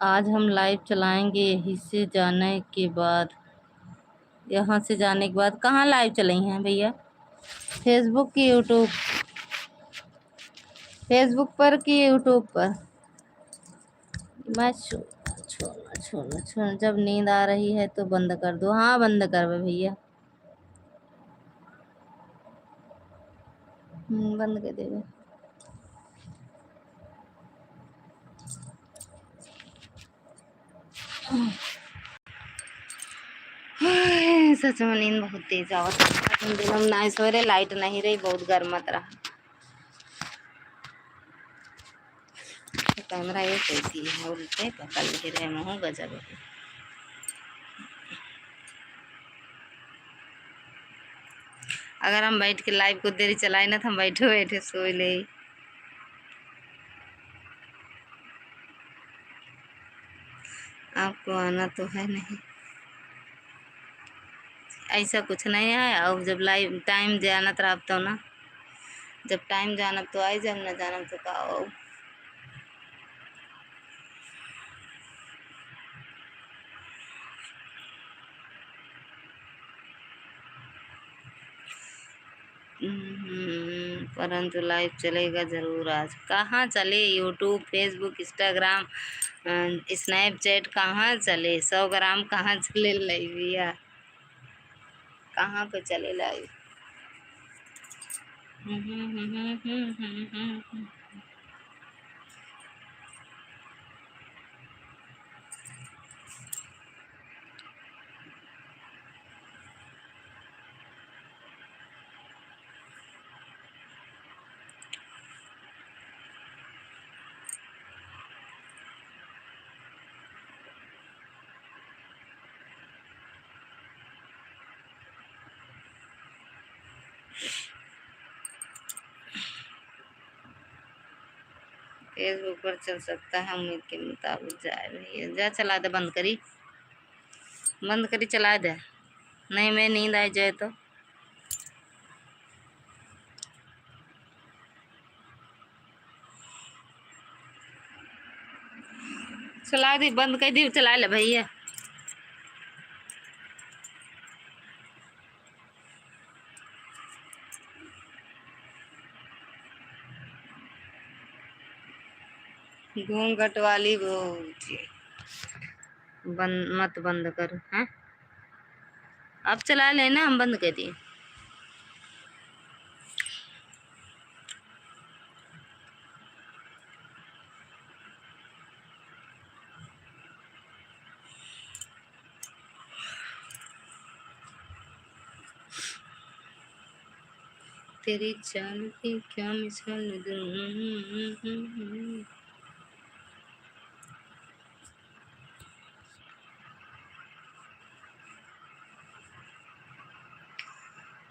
Speaker 1: आज हम लाइव चलाएंगे यहीं से जाने के बाद। यहाँ से जाने के बाद कहाँ लाइव चलाई हैं भैया? फेसबुक की यूट्यूब, फेसबुक पर कि यूट्यूब पर? मैं छोड़ना जब नींद आ रही है तो बंद कर दो। हाँ बंद कर भैया, बंद कर देवे। सच में नींद बहुत तेज आवत है। दिन हम ना सवेरे लाइट नहीं रही, बहुत गर्मत रहा। कैमरा ये कैसी है, उल्टे पकड़ के रहे मुँह गजब है। अगर हम बैठ के लाइव कुछ देरी चलाए ना तो हम बैठे बैठे सोए ले। आपको आना तो है नहीं, ऐसा कुछ नहीं है। अब जब लाइव टाइम जानत रहा तो ना, जब टाइम जानब तो आई, जब न जानब तो का आओ। परंतु लाइव चलेगा ज़रूर आज। कहाँ चले? यूट्यूब, फेसबुक, इंस्टाग्राम, स्नैपचैट कहाँ चले? 100 ग्राम कहाँ चले लाइविया? कहाँ पे चले लाइव? फेसबुक पर चल सकता है, उम्मीद के मुताबिक। जाए भैया, जा चला दे, बंद करी, बंद करी, चला दे। नहीं मैं नींद आ जाए तो चला दी, बंद कर दी, चला ले भैया। घूंघट वाली वो बंद मत, बंद कर। हैं अब चला लेना, हम बंद कर दिए। तेरी चाल की क्या मिसाल दूं।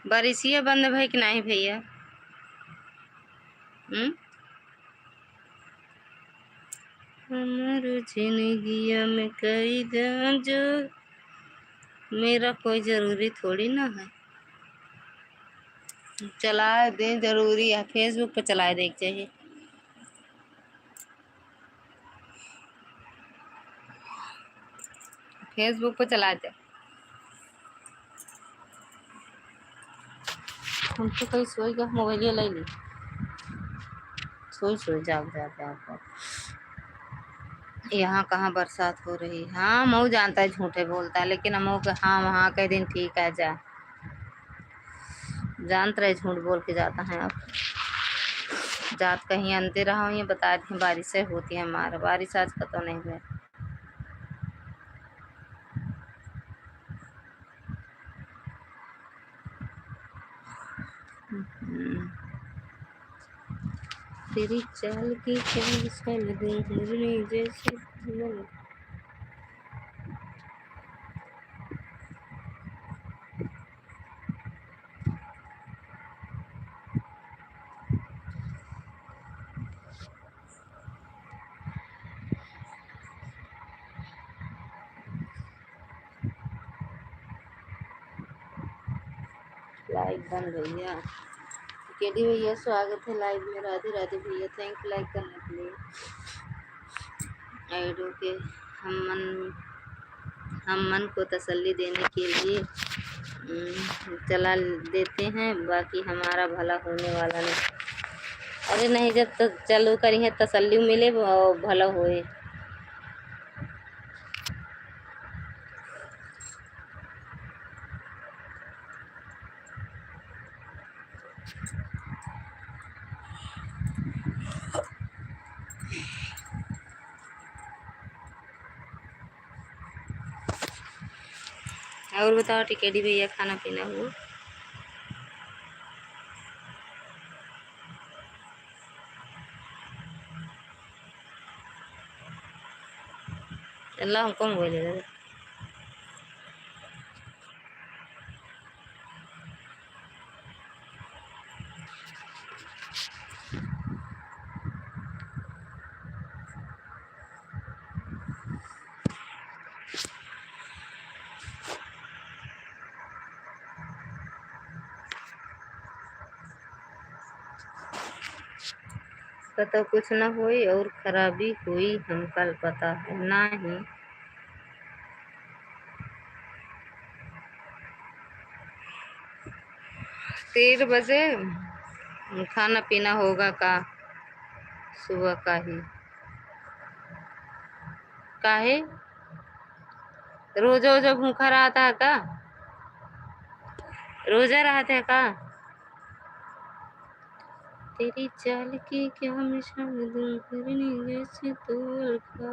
Speaker 1: बारिशिया बंद भाई कि नहीं भैया? हमारे जिंदगिया में कई जो मेरा कोई जरूरी थोड़ी ना है। चला दे, जरूरी है। फेसबुक पे चलाए देख चाहिए। फेसबुक पे चला दे। हम तो कहीं सोएगा, मोबाइल ले ली, सोई सोई जाग जाते आपको। यहाँ कहाँ बरसात हो रही? हाँ मऊ जानता है झूठे बोलता है, लेकिन हम हाँ वहाँ के दिन ठीक है। जा जानते रहे, झूठ बोल के जाता है। आप जात कहीं अंधे रहा हूँ, ये बता दी बारिशें होती है हमारा। बारिश आज का तो नहीं हुआ। तेरी चाल की क्या मिसाल दूं, हिरनी जैसे लाइव बन भैया। केडी भैया स्वागत है लाइव में। राधे राधे भैया, थैंक यू लाइक करने के लिए। आइडो के हम मन को तसल्ली देने के लिए चला देते हैं, बाकी हमारा भला होने वाला नहीं। अरे नहीं, जब तक चालू करी है तसल्ली मिले भला होए। और बताओ टिकेडी भैया, खाना पीना हुआ? अल्लाह हमको मोबाइल दे दे। पता कुछ ना हुई और खराबी हुई हमका पता है ना ही। 3 बजे खाना पीना होगा का? सुबह का ही काहे? रोजा रोजा भूखा रहा था का? रोजा रहा था का? तेरी चाल की क्या मिसाल दूं करनी जैसे तोल का।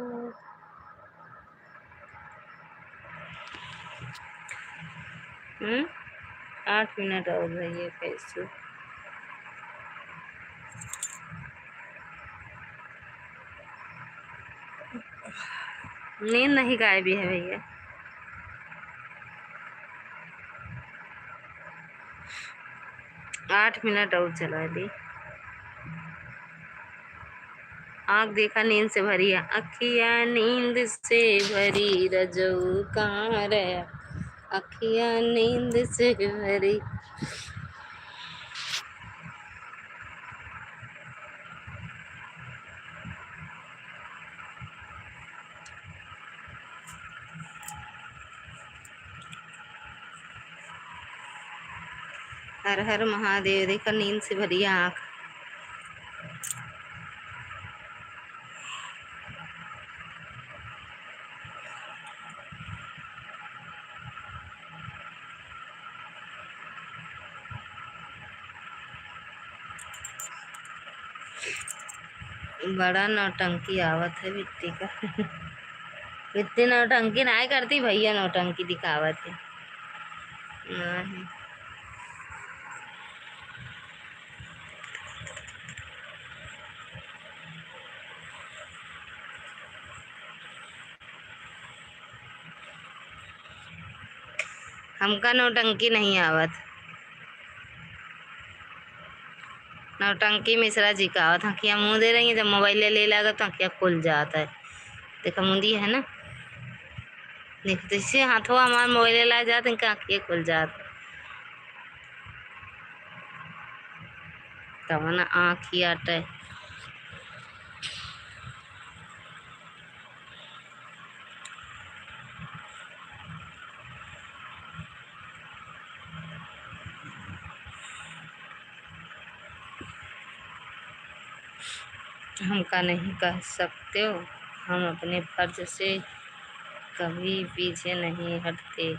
Speaker 1: 8 मिनट और रहिए कैसे? नींद नहीं गायब है भैया। 8 मिनट और चला दी। आँख देखा नींद से भरी है, अखिया नींद से भरी रजऊ कहाँ रहा? अखिया नींद से भरी। हर हर महादेव, देखा नींद से भरी आँख। बड़ा नौटंकी आवत है बिट्टी का। बिट्टी नौटंकी नहीं करती भैया, नौटंकी दिखावत है। नहीं हमका नौटंकी नहीं आवत। नौटंकी मिश्रा जी का आवत। आँखियाँ मुँह दे रही है, जब मोबाइल ले लगा तो आँखियाँ खुल जाता है। देखा मुंदी है ना, देख जैसे हाथों हमारे मोबाइल ला जाते इनका आँखियाँ खुल जाती। तब ना आँख ही आटे। हमका नहीं कह सकते हो, हम अपने फर्ज से कभी पीछे नहीं हटते।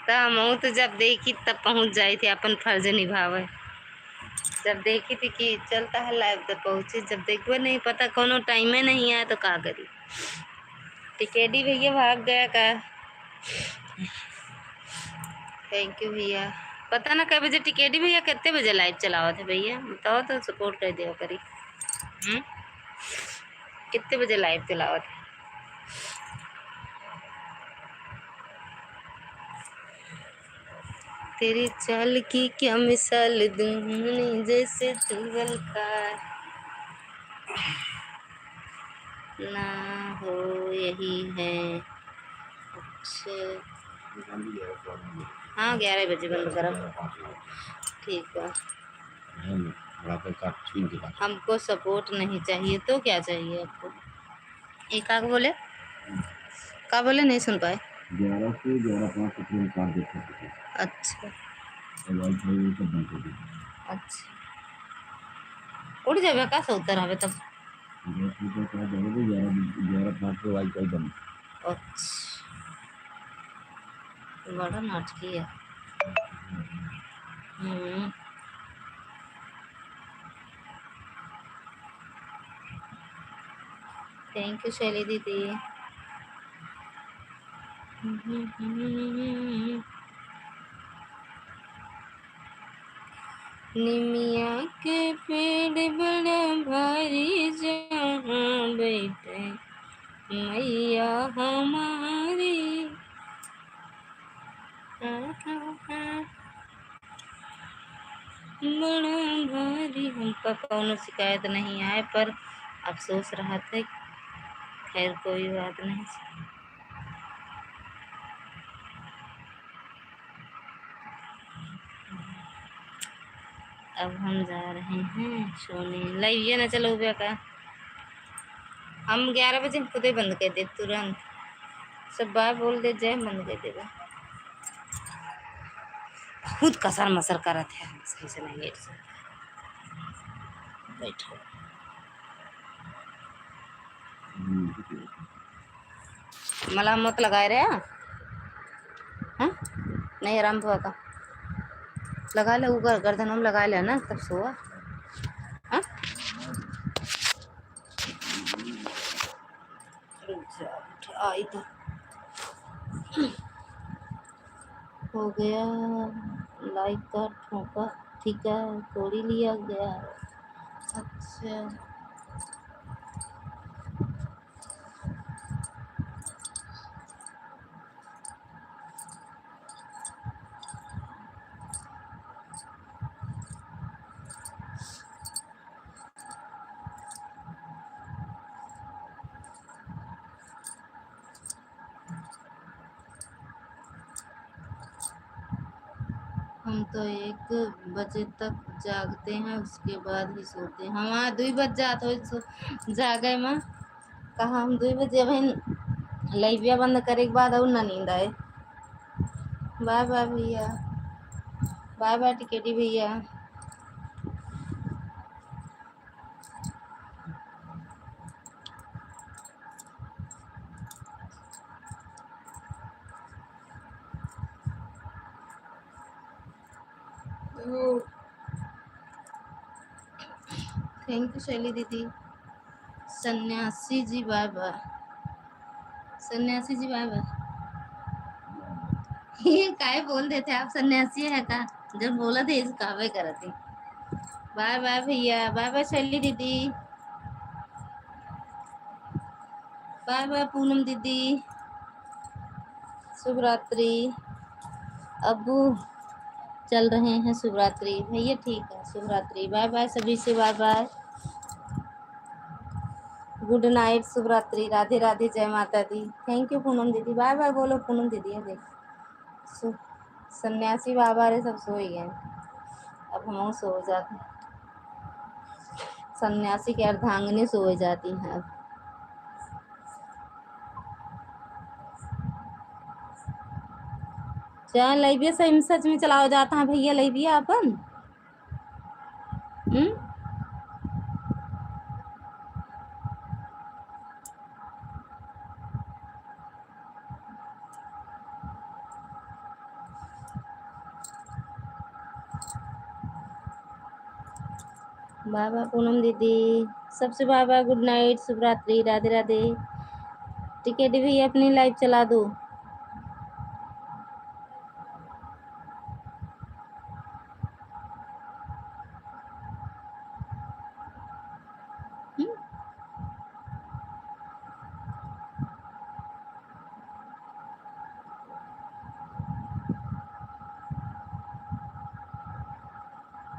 Speaker 1: तो हम तो जब देखी तब पहुंच जाई थी अपन फर्ज निभावे। जब देखी थी कि चलता है लाइव तो पहुंची, जब देखवे नहीं पता कोनो टाइम में नहीं आया तो का करी। टिकेडी भैया भाग गया का? थैंक यू भैया। पता ना कई बजे टिकेडी भैया कितने बजे लाइव चलावा थे भैया, बताओ तो सपोर्ट कर दिया करी। कितने बजे लाइव चलावा थे? तेरी चाल की क्या मिसाल दूं जैसे तुगल का ना हो यही है। अच्छा हाँ 11 बजे बंद करो। ठीक है। हमको सपोर्ट नहीं चाहिए तो क्या चाहिए आपको? एक आग बोले का बोले, नहीं सुन पाए। 11 से 11:05 तक काट देते। अच्छा अच्छा, उड़ जाए का सोतर हवे तब। 11:05 पे वाईफाई बंद। अच्छा बड़ा नाटकी है। थैंक यू शैली दीदी। निमिया के पेड़ बड़ा भारी जहाँ बैठे मैया हमारी। बड़ा भारी। हमका कौनो शिकायत नहीं आए पर अफसोस रहा था। खैर कोई बात नहीं। अब हम जा रहे हैं सोने। लाइव ये ना चलो गया का। हम 11 बजे खुद ही बंद कर दे तुरंत। सब बाय बोल दे जय बंद कर देगा। खुद कसर मसर करत है सही से नहीं लेट से बैठो। मला मत लगाए रे। हाँ नहीं आराम हुआ का लगा ले ऊपर गर्दन में लगा ले ना तब सोआ। हाँ आई तो हो गया। लाइक का ठोका ठीक है तोड़ी लिया गया। अच्छा हम तो 1 बजे तक जागते हैं उसके बाद ही सोते हैं। हमारा 2 बज जात हो जागे में कहा हम 2 बजे बहन लाइविया बंद करे के बाद और ना नींद आए। बाय बाय भैया। बाय बाय टिकेटी भैया। थैंक यू शैली दीदी। सन्यासी जी बाय बाय। सन्यासी जी बाय बाय। ये काय बोल देते आप सन्यासी है का जब बोला थे इस कावे करती। बाय बाय भैया। बाय बाय शैली दीदी। बाय बाय पूनम दीदी। शुभ रात्रि। अबू चल रहे हैं शुभ रात्रि भैया ठीक है शुभ रात्रि। बाय बाय सभी से बाय बाय। गुड नाइट शुभ रात्रि। राधे राधे जय माता दी। थैंक यू पूनम दीदी। बाय बाय बोलो पूनम दीदी है देख सन्यासी बाबा रे सब सो ही गए। अब हम सो जाते हैं। सन्यासी की अर्धांगिनी सो जाती हैं अब। क्या लाइविया सही सच में चलाओ जाता है भैया लाइविया अपन। बाय बाय पूनम दीदी। सबसे बाय बाय गुड नाइट शुभ रात्रि राधे राधे। टिकेट भी अपनी लाइव चला दो।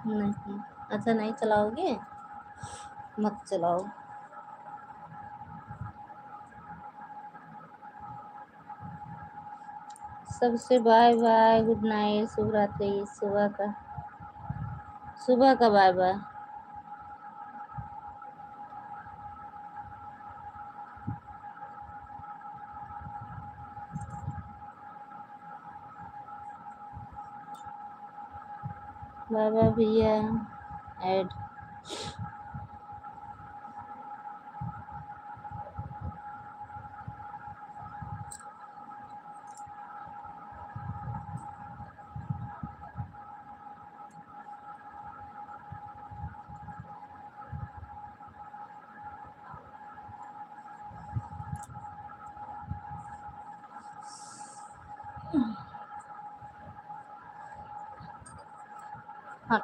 Speaker 1: नहीं अच्छा नहीं चलाओगे मत चलाओ। सबसे बाय बाय गुड नाइट शुभ रात्रि। सुबह का बाय बाय। बाय बाय भैया ऐड। हाँ